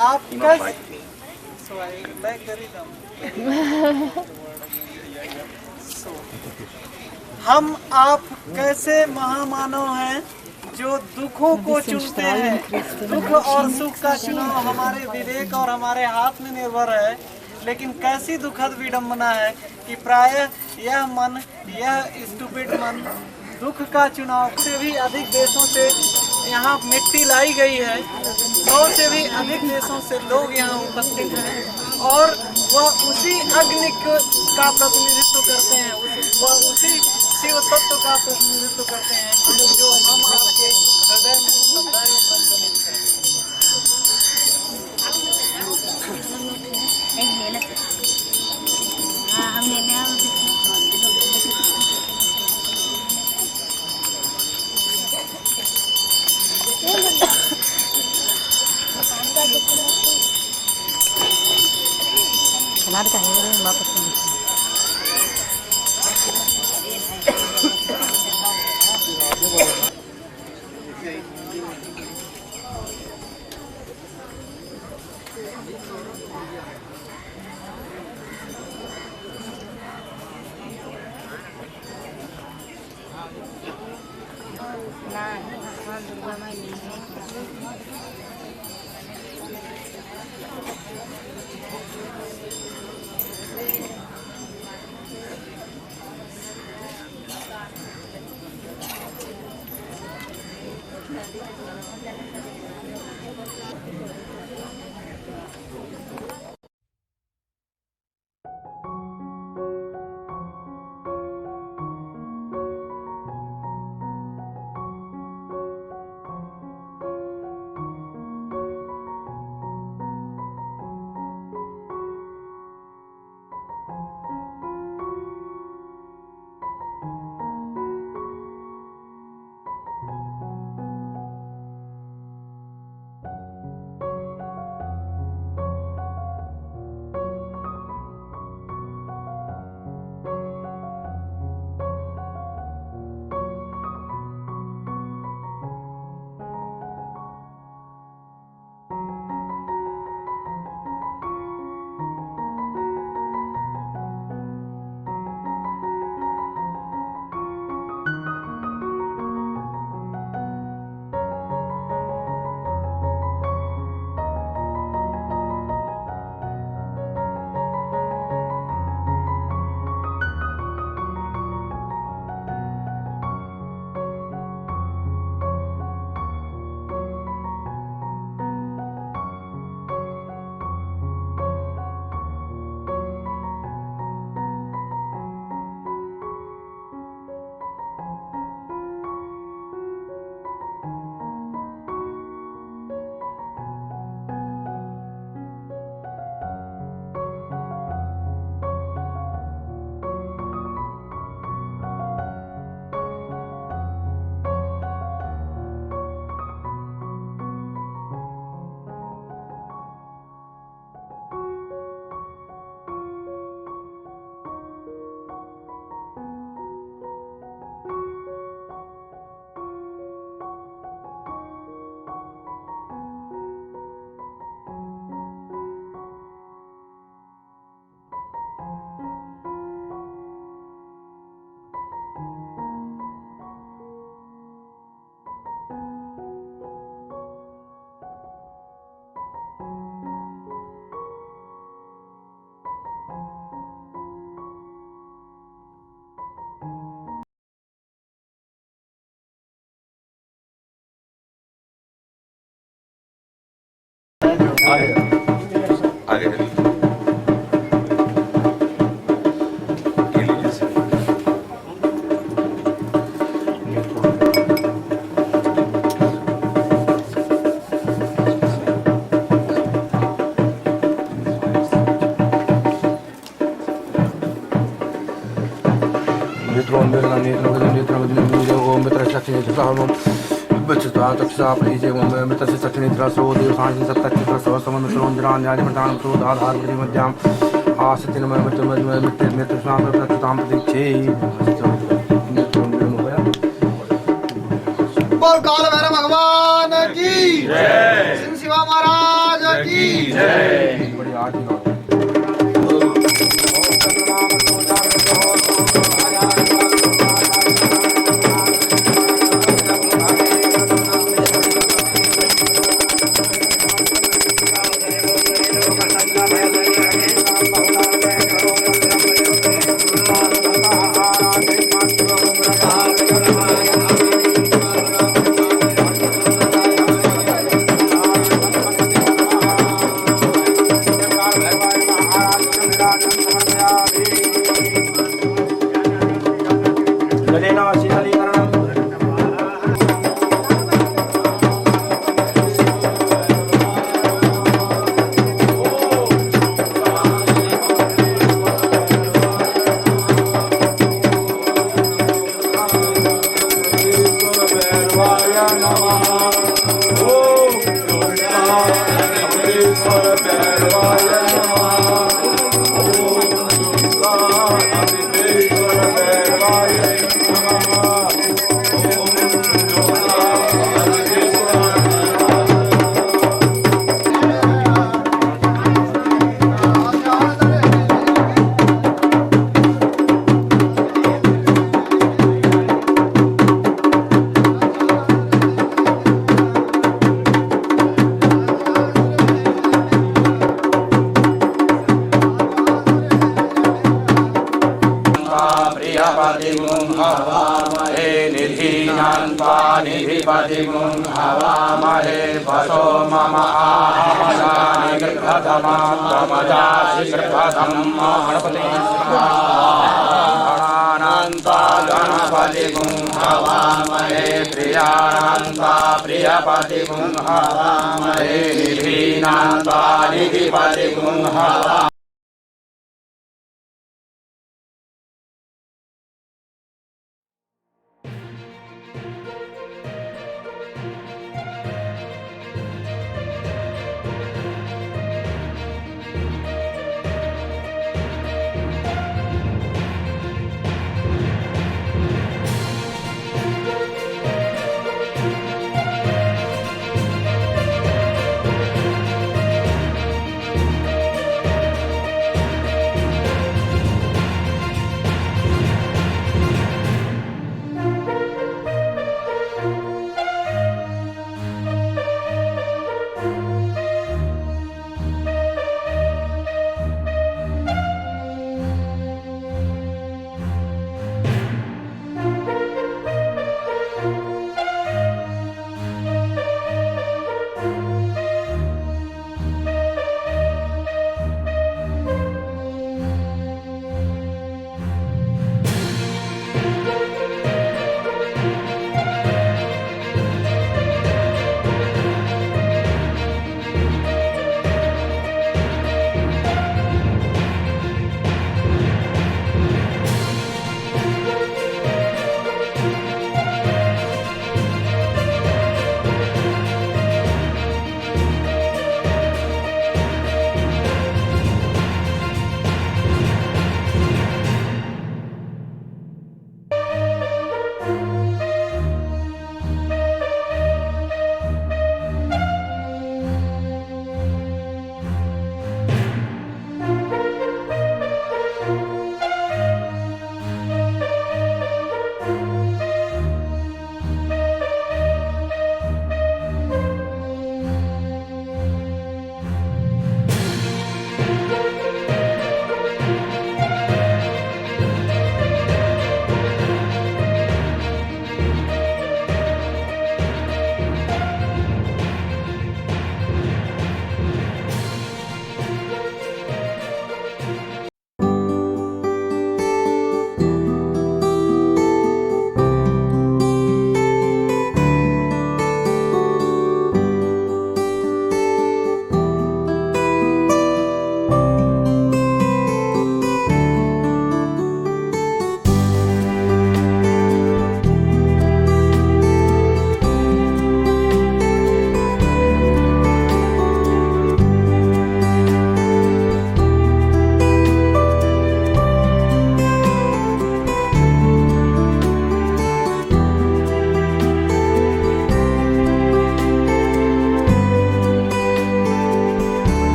आप हम आप कैसे महामानव हैं जो दुखों को चुनते हैं। दुख और सुख का चुनाव हमारे विवेक और हमारे हाथ में निर्भर है, लेकिन कैसी दुखद विडंबना है कि प्रायः यह स्टूपिड मन दुख का चुनाव से भी अधिक देशों से यहाँ मिट्टी लाई गई है। 100 से भी अधिक देशों से लोग यहाँ उपस्थित हैं और वह उसी अग्नि का प्रतिनिधित्व करते हैं, वह उसी शिव तत्व का प्रतिनिधित्व करते हैं जो हम आपके हृदय में सदैव प्रज्वलित है। बोल काल भैरव भगवान की जय, सिंह शिवा महाराज की जय। हवामहे वसो मम आहाराणि गृहतमात्मजासि गृहतं गणपति गणानान्ता गणपतिं हवामहे प्रियाणान्ता प्रियपतिं हवामहे निधीनान्ता निधिपतिं हवामहे।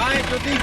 आए ज्योति।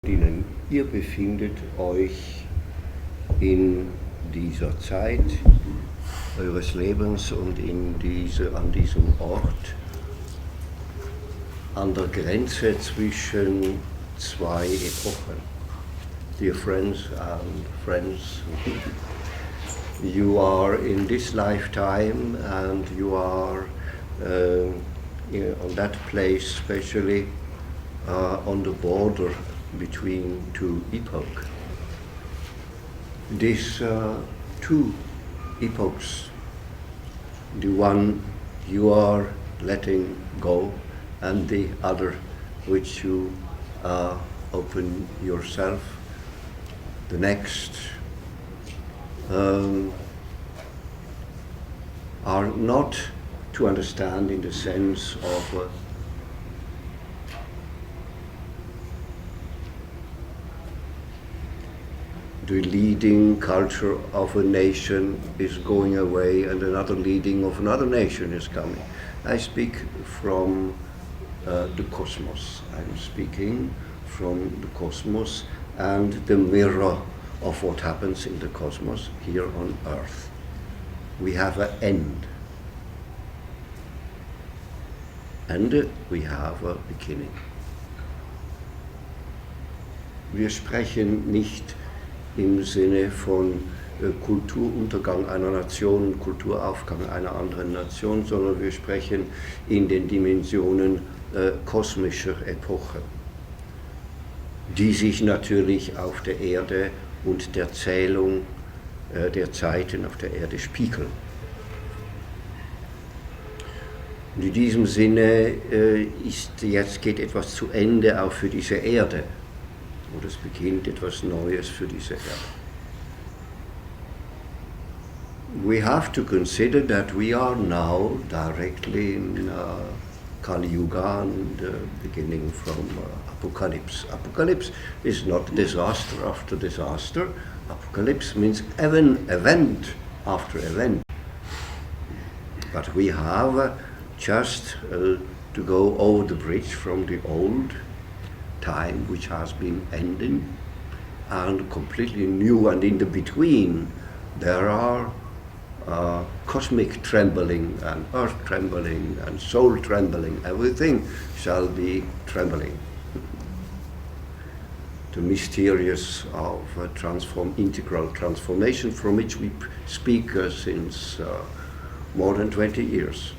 Ihr befindet euch in dieser Zeit eures Lebens und an diesem Ort an der Grenze zwischen zwei Epochen. Dear friends and friends, you are in this lifetime and you are on that place, especially on the border between two epochs. These two epochs, the one you are letting go and the other which you open yourself, the next are not to understand in the sense of the leading culture of a nation is going away and another leading of another nation is coming. I speak from the cosmos. I'm speaking from the cosmos and the mirror of what happens in the cosmos here on Earth. We have an end and we have a beginning. Wir sprechen nicht im Sinne von Kulturuntergang einer Nation, Kulturaufgang einer anderen Nation, sondern wir sprechen in den Dimensionen kosmischer Epoche, die sich natürlich auf der Erde und der Zählung der Zeiten auf der Erde spiegeln. Und in diesem Sinne geht etwas zu Ende auch für diese Erde. Und es beginnt etwas Neues für diese Erde. We have to consider that we are now directly in Kali Yuga and beginning from Apocalypse. Apocalypse is not disaster after disaster. Apocalypse means event after event. But we have just to go over the bridge from the old time which has been ending and completely new, and in the between there are cosmic trembling and earth trembling and soul trembling. Everything shall be trembling. The mysterious of integral transformation from which we speak since more than 20 years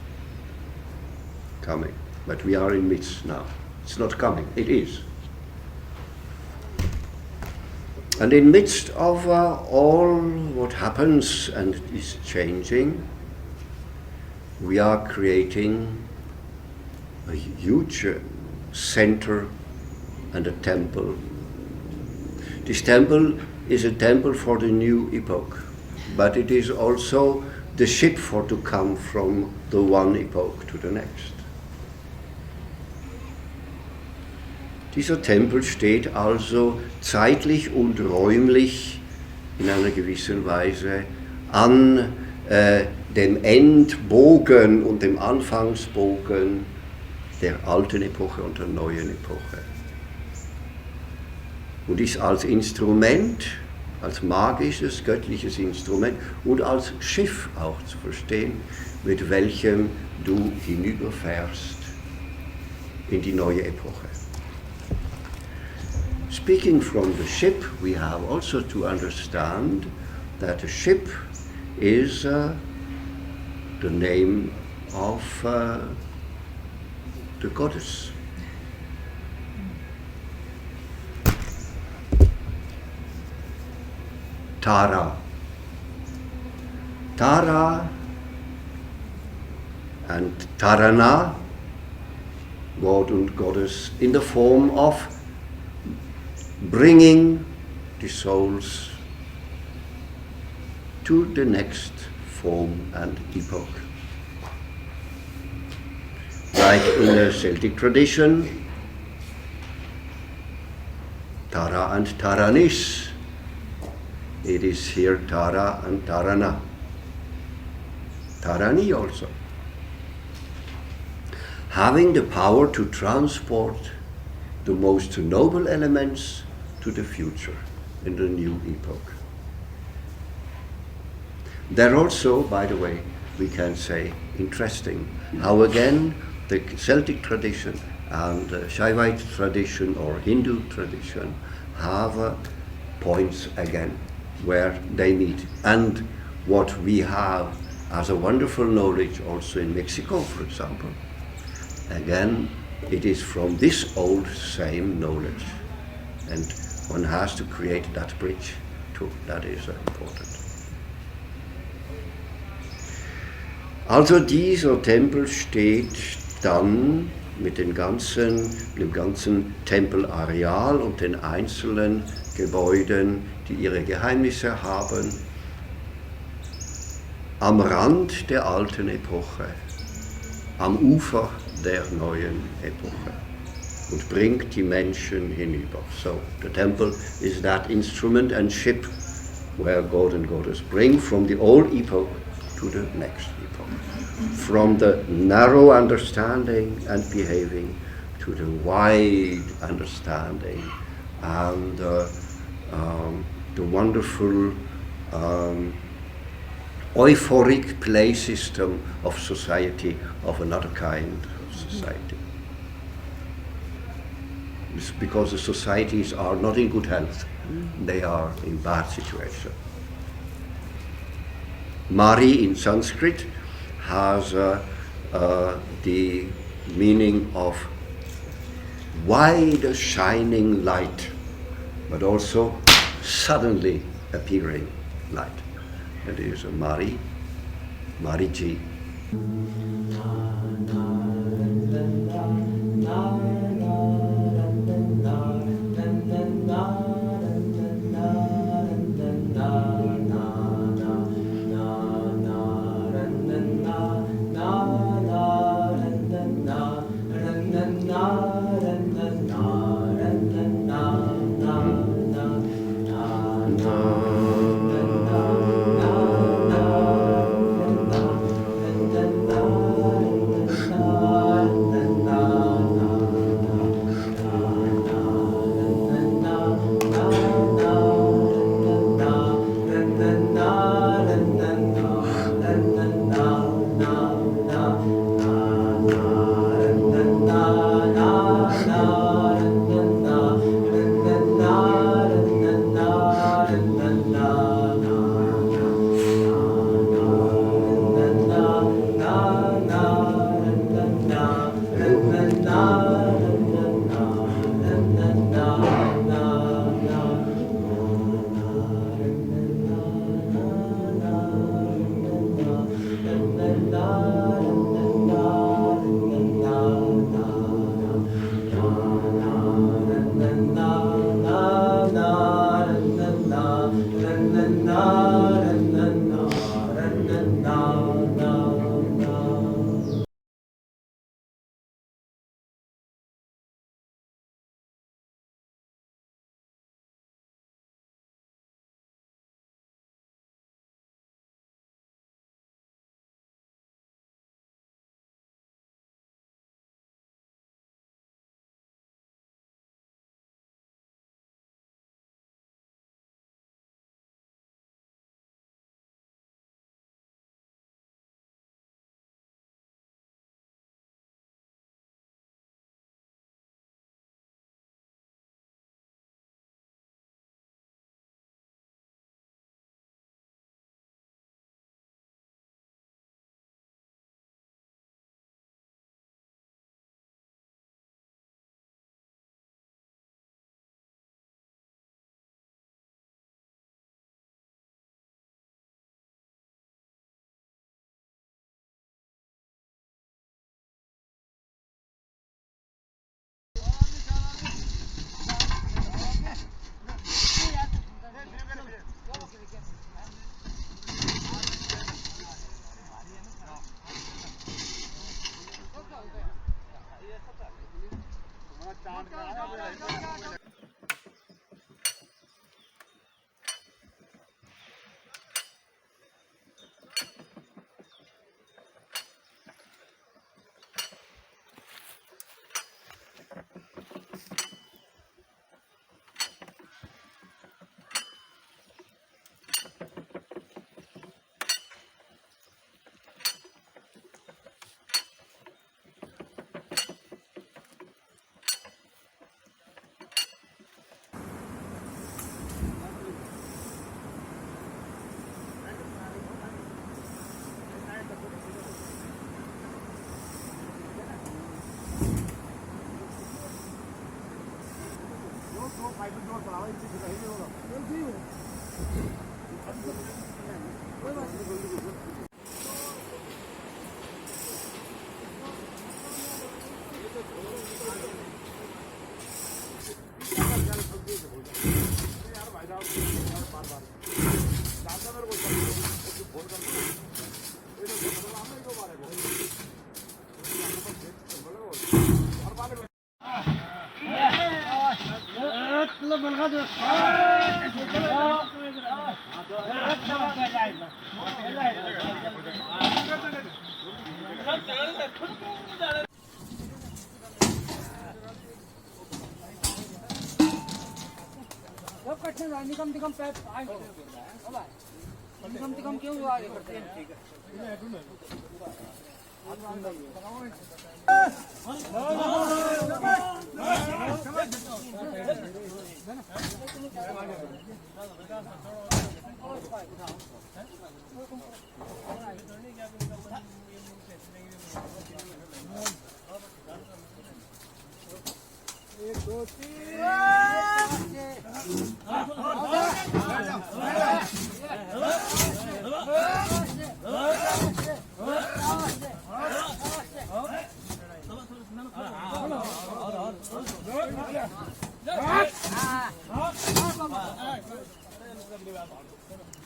coming, but we are in midst now. It's not coming, it is. And in midst of all what happens and is changing, we are creating a huge center and a temple. This temple is a temple for the new epoch, but it is also the ship for to come from the one epoch to the next. Dieser Tempel steht also zeitlich und räumlich in einer gewissen Weise an dem Endbogen und dem Anfangsbogen der alten Epoche und der neuen Epoche. Und ist als Instrument, als magisches, göttliches Instrument und als Schiff auch zu verstehen, mit welchem du hinüberfährst in die neue Epoche. Speaking from the ship, we have also to understand that a ship is the name of the goddess. Tara. Tara and Tarana, God and Goddess, in the form of bringing the souls to the next form and epoch. Like in the Celtic tradition, Tara and Taranis, it is here Tara and Tarana. Tarani also. Having the power to transport the most noble elements to the future in the new epoch. They're also, by the way, we can say, interesting how again the Celtic tradition and the Shaivite tradition or Hindu tradition have points again where they meet. And what we have as a wonderful knowledge also in Mexico, for example, again, it is from this old same knowledge. And one has to create that bridge too. That is important. Also dieser Tempel steht dann mit dem ganzen Tempelareal und den einzelnen Gebäuden, die ihre Geheimnisse haben, am Rand der alten Epoche, am Ufer der neuen Epoche und bringt die Menschen hinüber. So, the temple is that instrument and ship where God and Goddess bring from the old epoch to the next epoch. From the narrow understanding and behaving to the wide understanding and the wonderful euphoric play system of society, of another kind of society. It's because the societies are not in good health, they are in bad situation. Mari in Sanskrit has the meaning of wide shining light, but also suddenly appearing light. That is a Mari, Mariji.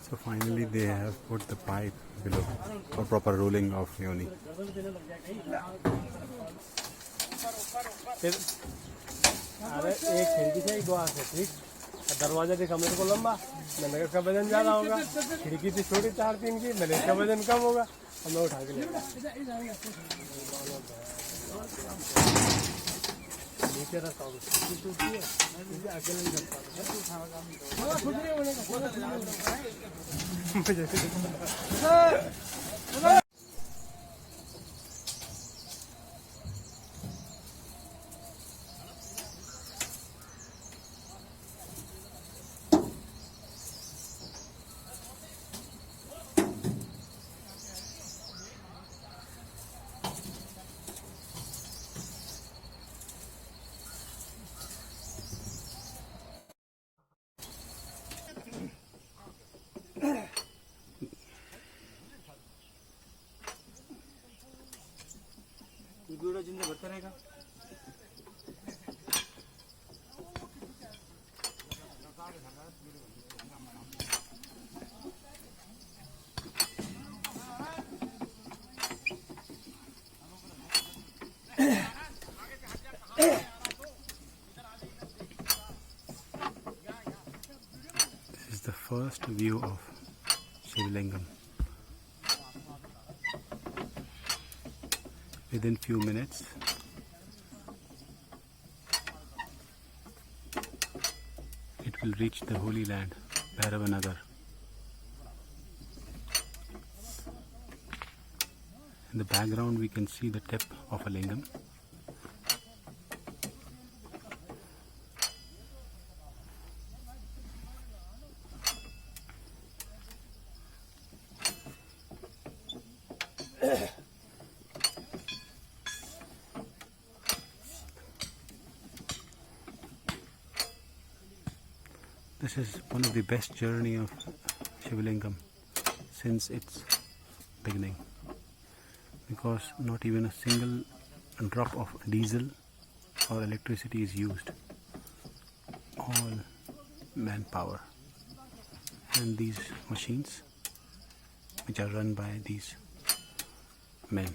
So finally they have put the pipe below for proper rolling of yoni. अरे एक खिड़की से ही दो आंखें ठीक दरवाजा देखा मेरे को लंबा मैंने इसका वजन ज्यादा होगा खिड़की थी छोटी 4-3 की मैंने इसका वजन कम होगा और मैं उठा के ले नीचे रखा होगा अकेले नहीं कर पाता जिंदा भरता रहेगा This is the first view of Shivalingam. Within few minutes, it will reach the holy land, Bhairavanagar. In the background we can see the tip of a lingam. This is one of the best journey of Shivalingam since its beginning, because not even a single drop of diesel or electricity is used. All manpower and these machines which are run by these men.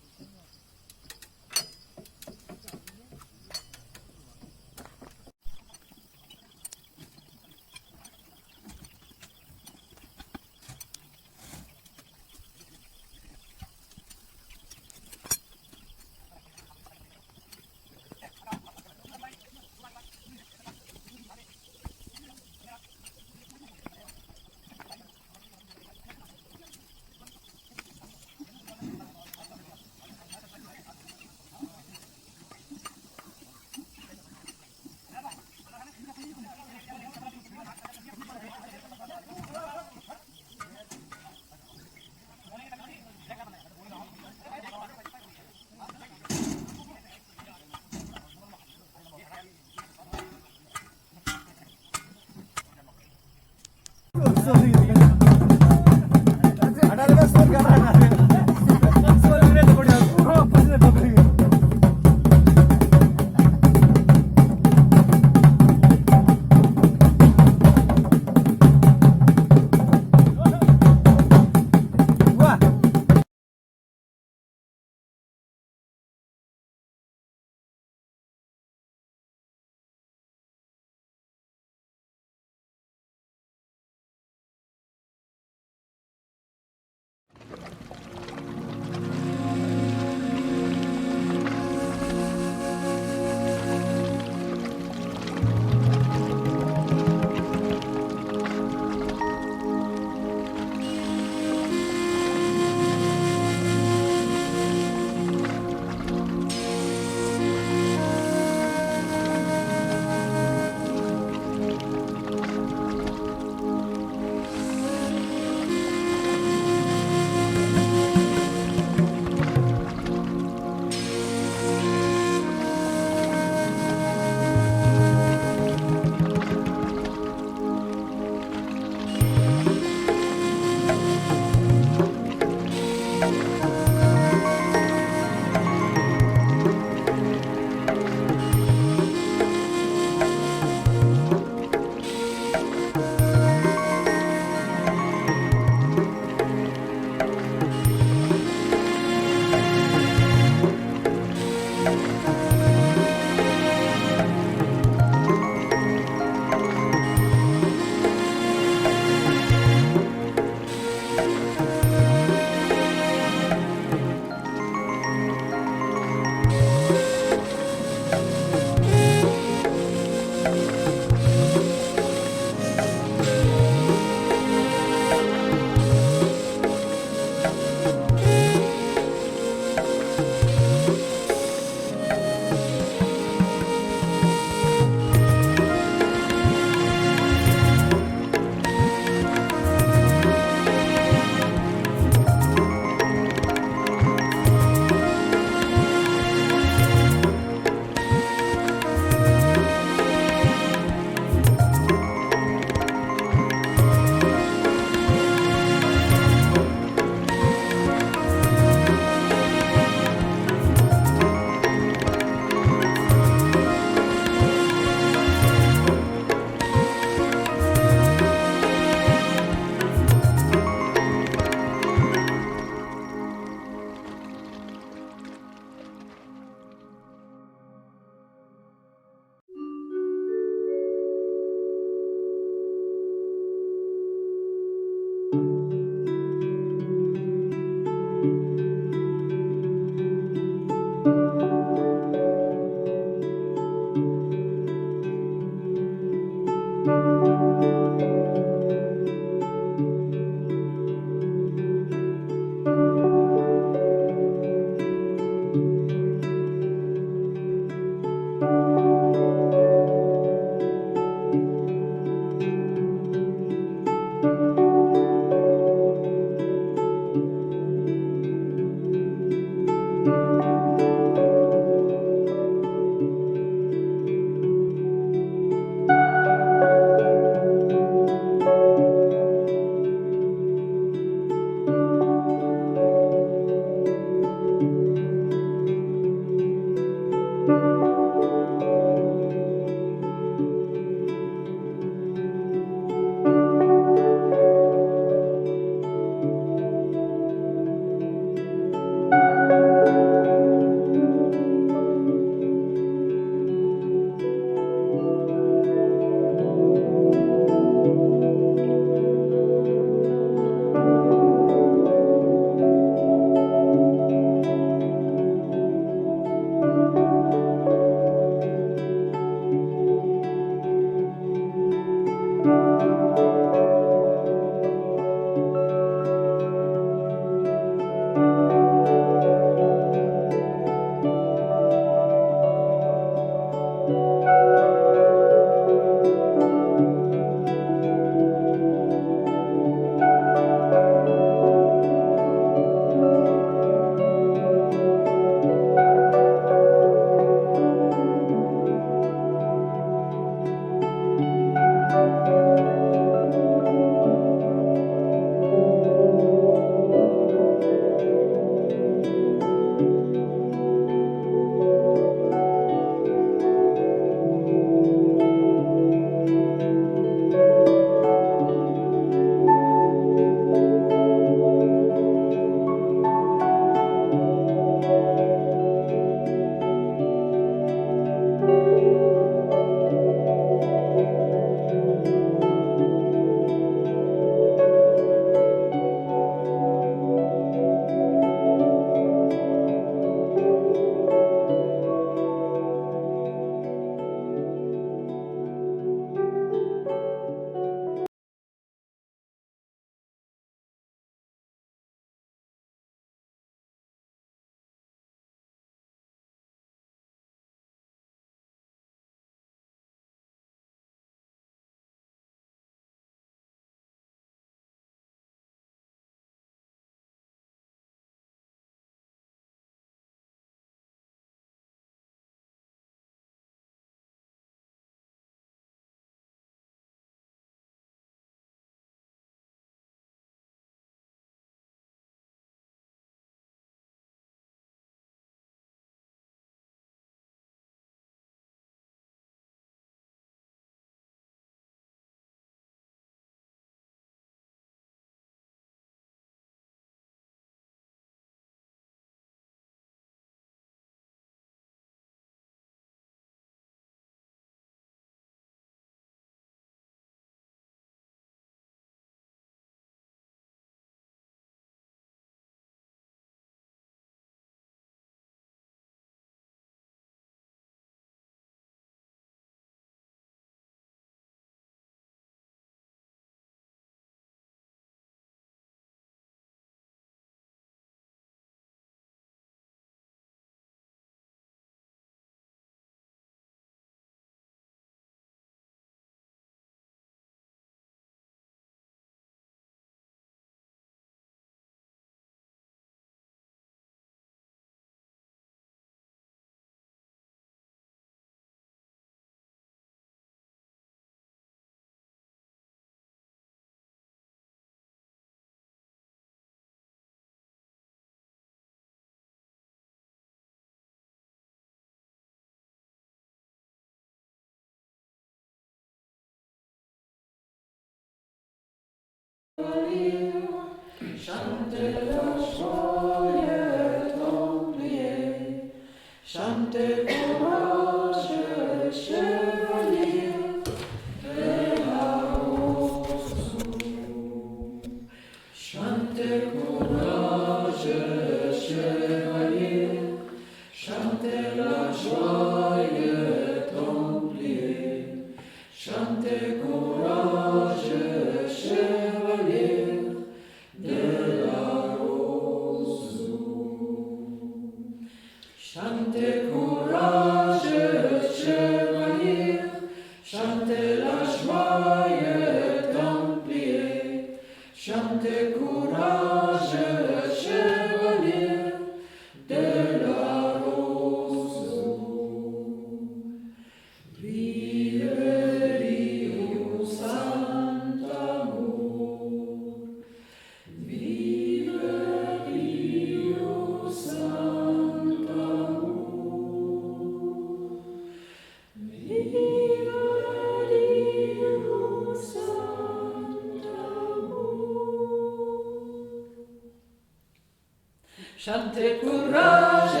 Chante courage,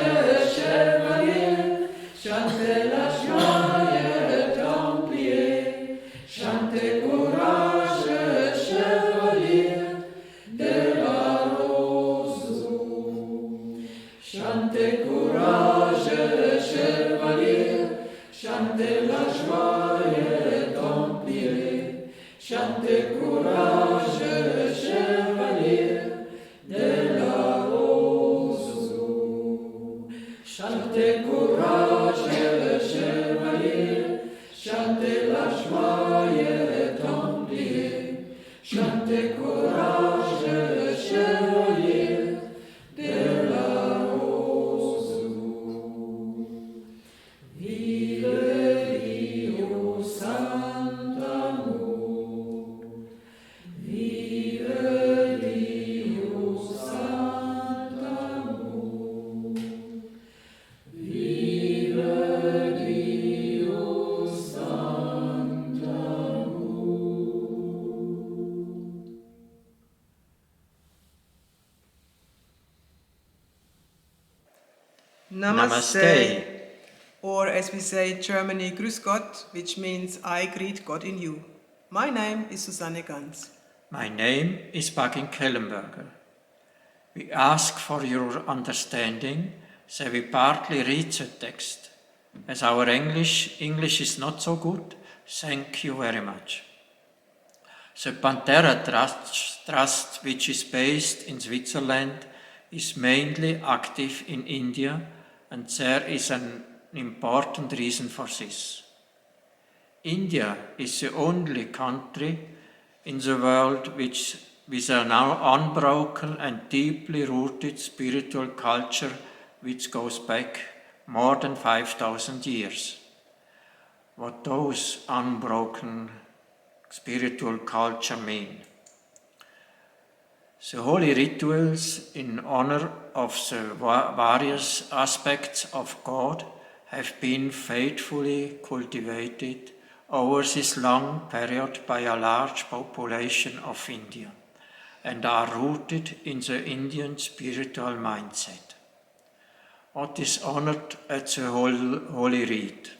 chevalier, chante la joie templier, chante courage, chevalier de la rose. Chante courage, chevalier, chante la joie templier, chante courage, chevalier de la rose. Chante courage, chevalier, chante la joie templier, chante courage, chevalier de la rose. Vive Dio Sant'amor, vive Dio Sant'amor, vive Dio Sant'amor. Namaste. Or as we say in Germany, Grüß Gott, which means I greet God in you. My name is Susanne Ganz. My name is Bagin Kellenberger. We ask for your understanding, so we partly read the text. As our English is not so good, thank you very much. The Pan Terra Trust, which is based in Switzerland, is mainly active in India, and there is an important reason for this. India is the only country in the world with a now unbroken and deeply rooted spiritual culture which goes back more than 5,000 years. What those unbroken spiritual culture mean? The holy rituals in honor of the various aspects of God have been faithfully cultivated over this long period by a large population of India and are rooted in the Indian spiritual mindset. What is honored at the holy rite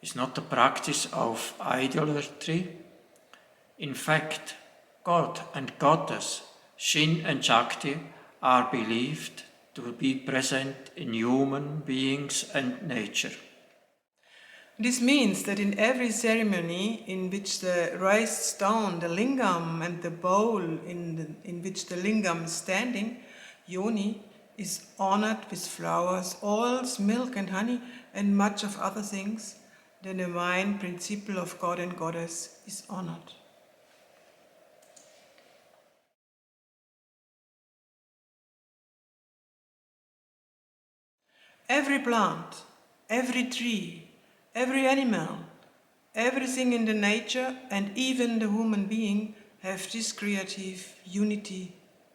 is not the practice of idolatry. In fact, God and Goddess, Shin and Shakti, are believed to be present in human beings and nature. This means that in every ceremony in which the raised stone, the lingam, and the bowl in which the lingam is standing, Yoni, is honored with flowers, oils, milk and honey, and much of other things, the divine principle of God and Goddess is honored. Every plant, every tree, every animal, everything in the nature, and even the human being have this creative unit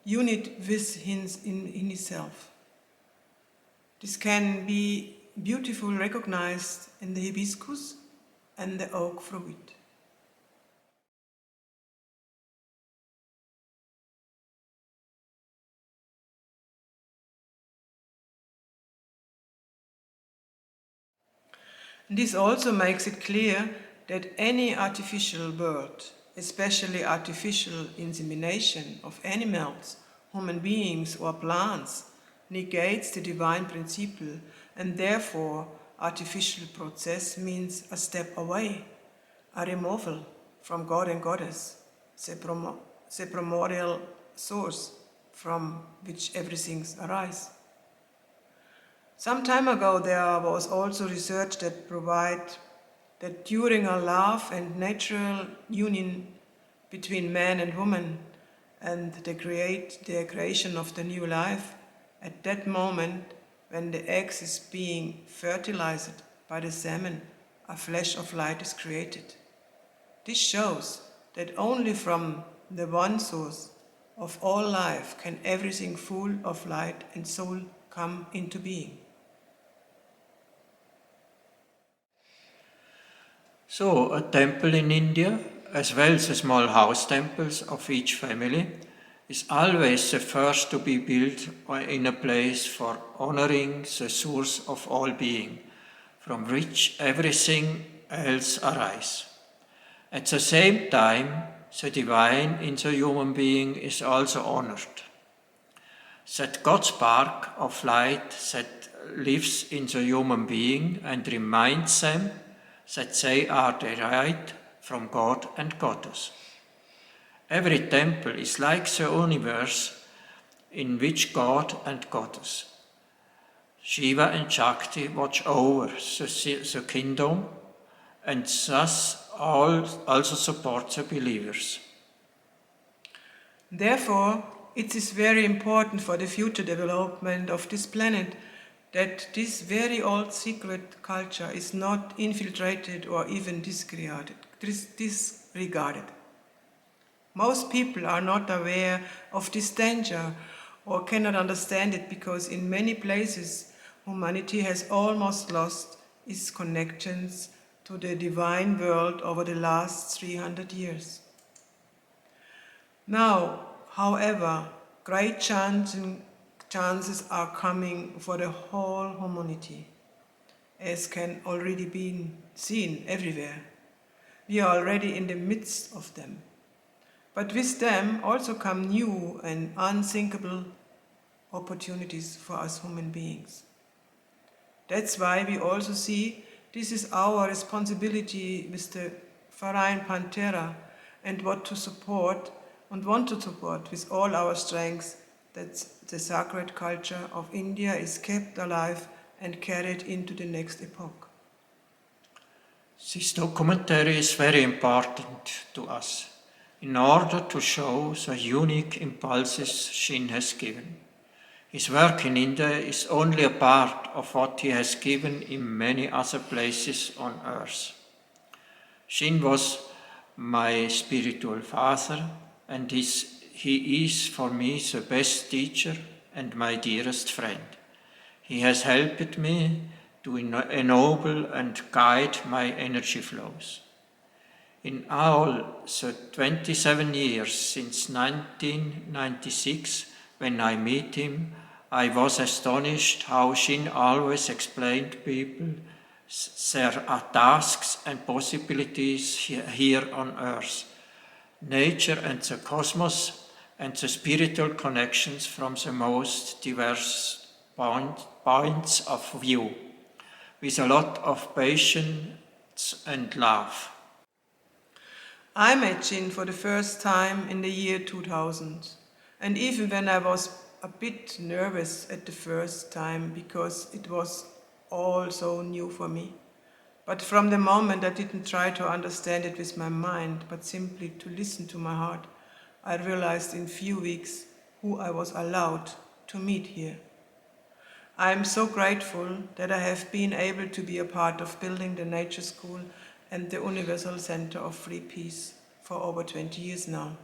within in itself. This can be beautifully recognized in the hibiscus and the oak fruit. This also makes it clear that any artificial birth, especially artificial insemination of animals, human beings or plants, negates the divine principle, and therefore artificial process means a step away, a removal from God and Goddess, the primordial source from which everything arises. Some time ago there was also research that provided that during a love and natural union between man and woman and the creation of the new life, at that moment when the egg is being fertilized by the semen, a flash of light is created. This shows that only from the one source of all life can everything full of light and soul come into being. So, a temple in India, as well as the small house temples of each family, is always the first to be built in a place for honoring the source of all being, from which everything else arises. At the same time, the divine in the human being is also honored. That God spark of light that lives in the human being and reminds them that they are derived from God and Goddess. Every temple is like the universe in which God and Goddess, Shiva and Shakti, watch over the kingdom and thus also support the believers. Therefore, it is very important for the future development of this planet that this very old secret culture is not infiltrated or even disregarded. Most people are not aware of this danger or cannot understand it because in many places humanity has almost lost its connections to the divine world over the last 300 years. Now, however, great chances are coming for the whole humanity, as can already be seen everywhere. We are already in the midst of them. But with them also come new and unthinkable opportunities for us human beings. That's why we also see this is our responsibility with the Verein Pan Terra and want to support with all our strength that the sacred culture of India is kept alive and carried into the next epoch. This documentary is very important to us in order to show the unique impulses Shin has given. His work in India is only a part of what he has given in many other places on earth. Shin was my spiritual father, and he is for me the best teacher and my dearest friend. He has helped me to ennoble and guide my energy flows. In all the 27 years since 1996, when I met him, I was astonished how Shin always explained to people there are tasks and possibilities here on earth, nature and the cosmos, and the spiritual connections from the most diverse points of view, with a lot of patience and love. I met Shin for the first time in the year 2000, and even when I was a bit nervous at the first time because it was all so new for me. But from the moment I didn't try to understand it with my mind, but simply to listen to my heart, I realized in few weeks who I was allowed to meet here. I am so grateful that I have been able to be a part of building the Nature School and the Universal Center of Free Peace for over 20 years now.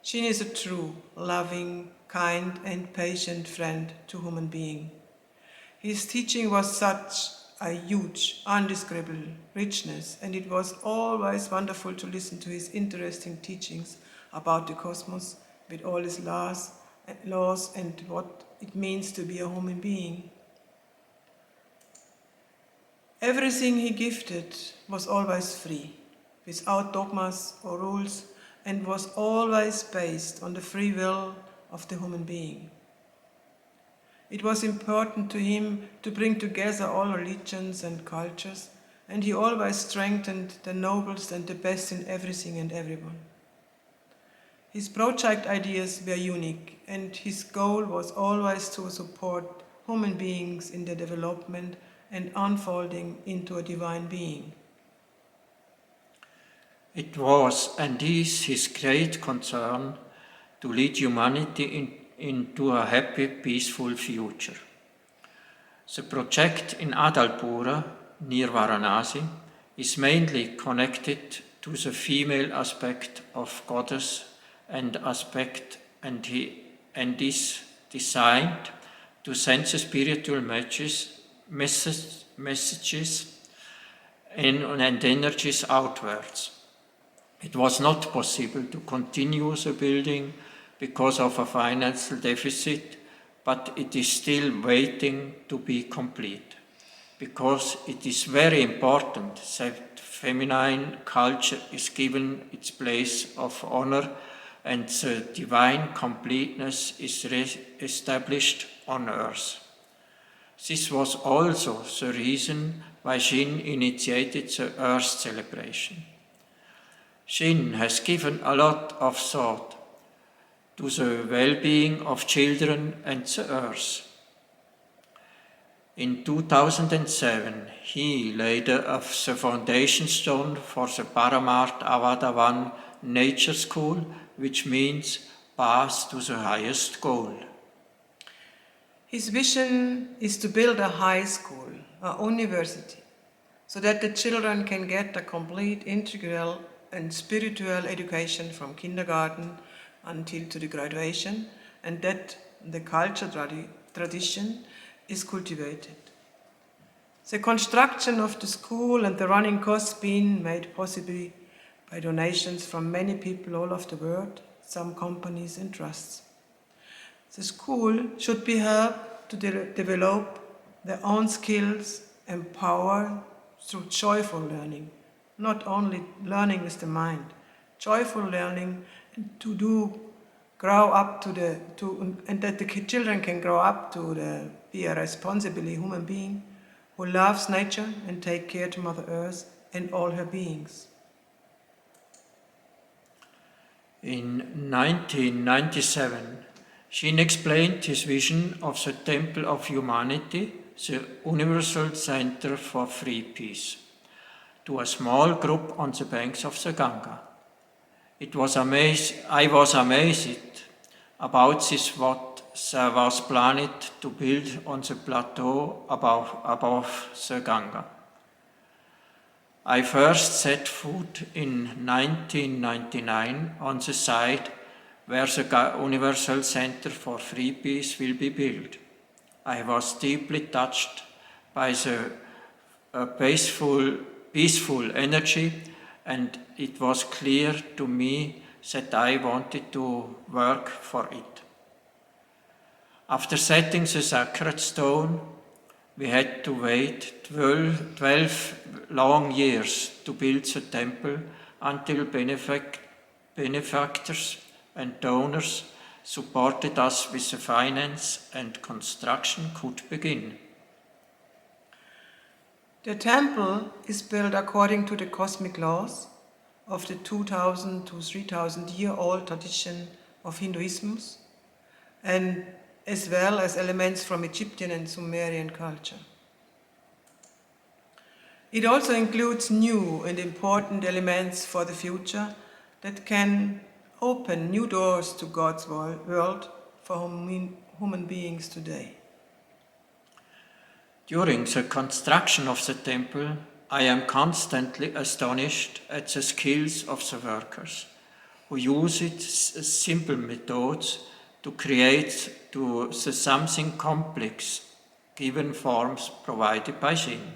Shin is a true, loving, kind and patient friend to human being. His teaching was such a huge, undescribable richness, and it was always wonderful to listen to his interesting teachings about the cosmos with all its laws and what it means to be a human being. Everything he gifted was always free, without dogmas or rules, and was always based on the free will of the human being. It was important to him to bring together all religions and cultures, and he always strengthened the noblest and the best in everything and everyone. His project ideas were unique, and his goal was always to support human beings in their development and unfolding into a divine being. It was and is his great concern to lead humanity into a happy, peaceful future. The project in Adalpura, near Varanasi, is mainly connected to the female aspect of Goddess and is designed to send the spiritual messages and energies outwards. It was not possible to continue the building because of a financial deficit, but it is still waiting to be complete, because it is very important that feminine culture is given its place of honor and the divine completeness is established on earth. This was also the reason why Shin initiated the Earth celebration. Shin has given a lot of thought to the well-being of children and the earth. In 2007, he laid the foundation stone for the Paramarth Avadavan Nature School, which means path to the highest goal. His vision is to build a high school, a university, so that the children can get a complete integral and spiritual education from kindergarten until to the graduation, and that the culture tradition is cultivated. The construction of the school and the running costs being made possible by donations from many people all over the world, some companies and trusts. The school should be helped to develop their own skills and power through joyful learning, not only learning with the mind, joyful learning to grow up and that the children can grow up to be a responsible human being who loves nature and take care to Mother Earth and all her beings. In 1997, Shin explained his vision of the Temple of Humanity, the Universal Center for Free Peace, to a small group on the banks of the Ganga. I was amazed about this what was planned to build on the plateau above the Ganga. I first set foot in 1999 on the site where the Universal Center for Free Peace will be built. I was deeply touched by the peaceful energy, and it was clear to me that I wanted to work for it. After setting the sacred stone, we had to wait 12 long years to build the temple until benefactors and donors supported us with the finance and construction could begin. The temple is built according to the cosmic laws of the 2,000 to 3,000 year old tradition of Hinduism, and as well as elements from Egyptian and Sumerian culture. It also includes new and important elements for the future that can open new doors to God's world for human beings today. During the construction of the temple, I am constantly astonished at the skills of the workers, who used simple methods to create the something complex given forms provided by Shin.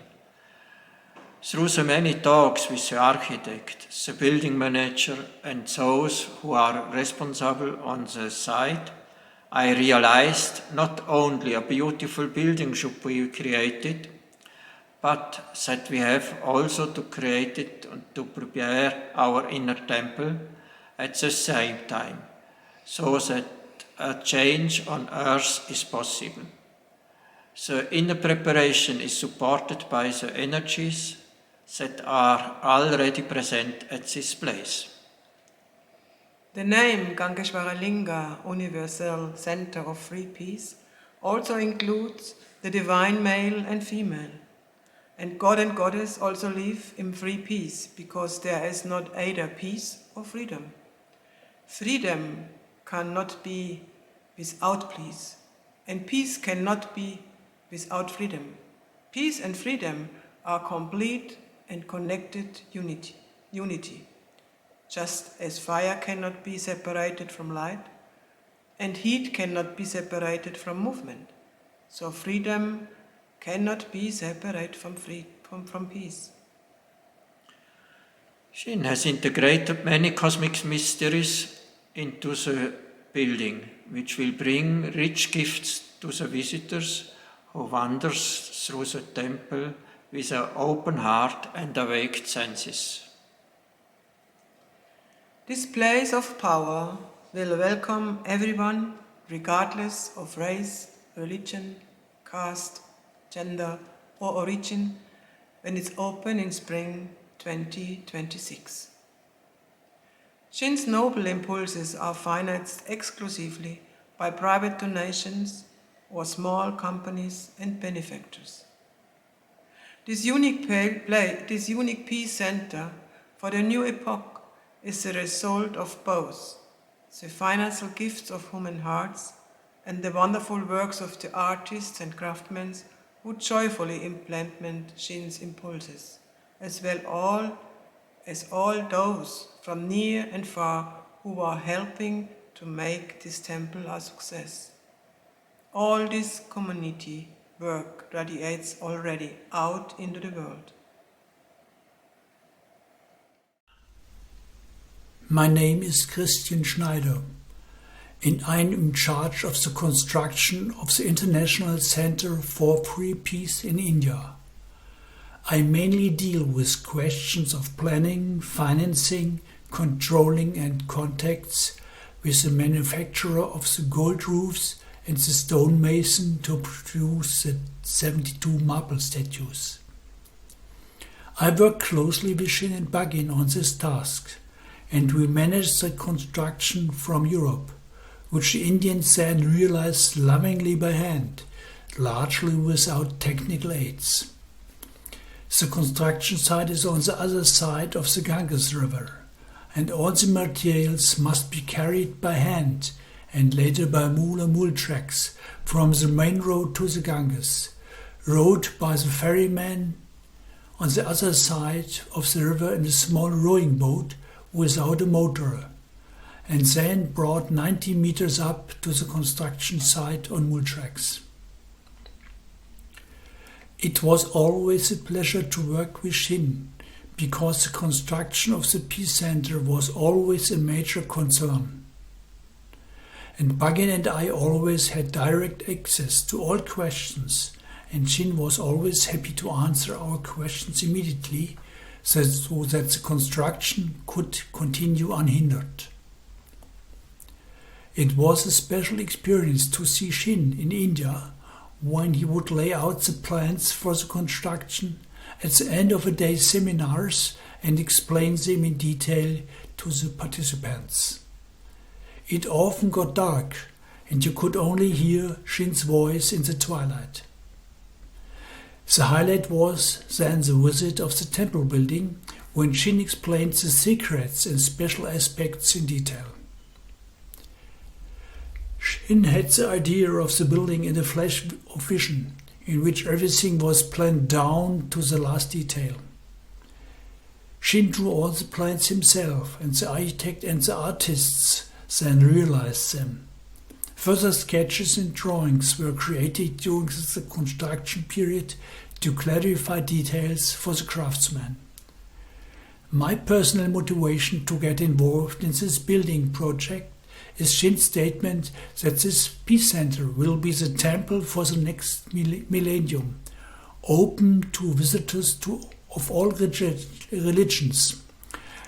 Through the many talks with the architect, the building manager, and those who are responsible on the site, I realized not only a beautiful building should be created, but that we have also to create it and to prepare our inner temple at the same time, so that a change on earth is possible. The inner preparation is supported by the energies that are already present at this place. The name Gangeshwara Linga, Universal Center of Free Peace, also includes the divine male and female. And God and Goddess also live in free peace, because there is not either peace or freedom. Freedom cannot be without peace, and peace cannot be without freedom. Peace and freedom are complete and connected unity. Just as fire cannot be separated from light, and heat cannot be separated from movement, so freedom cannot be separate from peace. Shin has integrated many cosmic mysteries into the building, which will bring rich gifts to the visitors who wanders through the temple with an open heart and awake senses. This place of power will welcome everyone, regardless of race, religion, caste, gender, or origin, when it's open in spring 2026. Shin's noble impulses are financed exclusively by private donations or small companies and benefactors. This unique peace center for the new epoch is the result of both the financial gifts of human hearts and the wonderful works of the artists and craftsmen who joyfully implement Shin's impulses, as well as all those from near and far who are helping to make this temple a success. All this community work radiates already out into the world. My name is Christian Schneider, and I am in charge of the construction of the International Center for Free Peace in India. I mainly deal with questions of planning, financing, controlling and contacts with the manufacturer of the gold roofs and the stonemason to produce the 72 marble statues. I work closely with Shin and Bagin on this task, and we manage the construction from Europe, which the Indians then realized lovingly by hand, largely without technical aids. The construction site is on the other side of the Ganges River, and all the materials must be carried by hand and later by mule tracks from the main road to the Ganges, rowed by the ferryman on the other side of the river in a small rowing boat without a motor, and then brought 90 meters up to the construction site on mule tracks. It was always a pleasure to work with Shin, because the construction of the Peace Center was always a major concern. And Bagin and I always had direct access to all questions, and Shin was always happy to answer our questions immediately, so that the construction could continue unhindered. It was a special experience to see Shin in India when he would lay out the plans for the construction at the end of a day's seminars and explain them in detail to the participants. It often got dark, and you could only hear Shin's voice in the twilight. The highlight was then the visit of the temple building, when Shin explained the secrets and special aspects in detail. Shin had the idea of the building in a flash of vision, in which everything was planned down to the last detail. Shin drew all the plans himself, and the architect and the artists then realized them. Further sketches and drawings were created during the construction period to clarify details for the craftsman. My personal motivation to get involved in this building project is Shin's statement that this peace center will be the temple for the next millennium, open to visitors of all religions,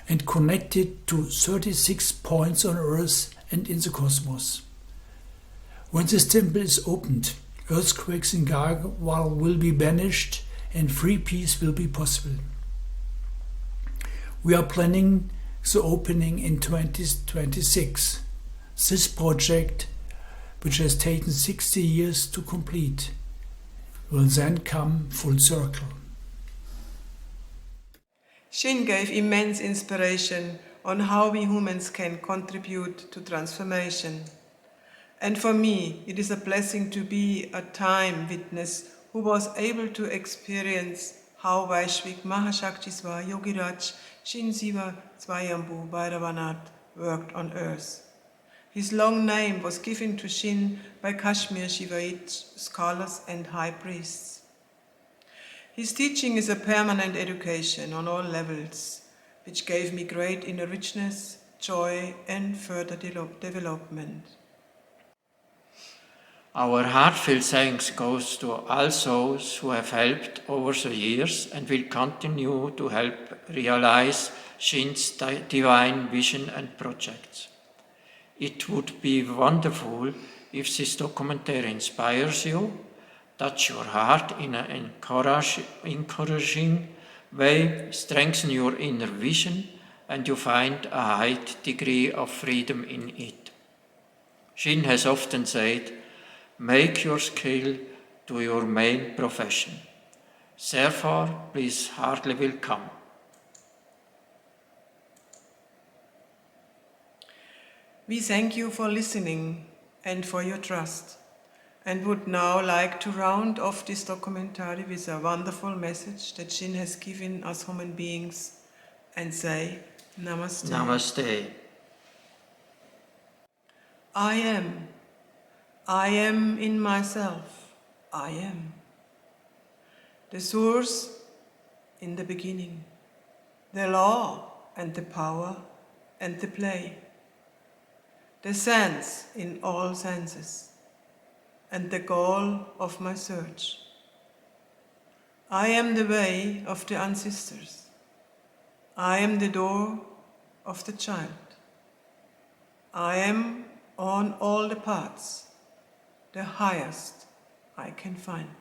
and connected to 36 points on Earth and in the cosmos. When this temple is opened, earthquakes in Gaga will be banished and free peace will be possible. We are planning the opening in 2026. This project, which has taken 60 years to complete, will then come full circle. Shin gave immense inspiration on how we humans can contribute to transformation. And for me, it is a blessing to be a time witness who was able to experience how Vaishvik Mahashaktisva Yogiraj Shin Siva Swayambhu Bhairavanath worked on earth. His long name was given to Shin by Kashmir Shivaite scholars and high priests. His teaching is a permanent education on all levels, which gave me great inner richness, joy, and further development. Our heartfelt thanks goes to all those who have helped over the years and will continue to help realize Shin's divine vision and projects. It would be wonderful if this documentary inspires you, touch your heart in an encouraging way, strengthen your inner vision, and you find a high degree of freedom in it. Shin has often said, make your skill to your main profession. Therefore, please heartily welcome. We thank you for listening and for your trust, and would now like to round off this documentary with a wonderful message that Shin has given us human beings and say, Namaste. Namaste. I am in myself, I am. The source in the beginning, the law and the power and the play, the sense in all senses, and the goal of my search. I am the way of the ancestors. I am the door of the child. I am on all the paths, the highest I can find.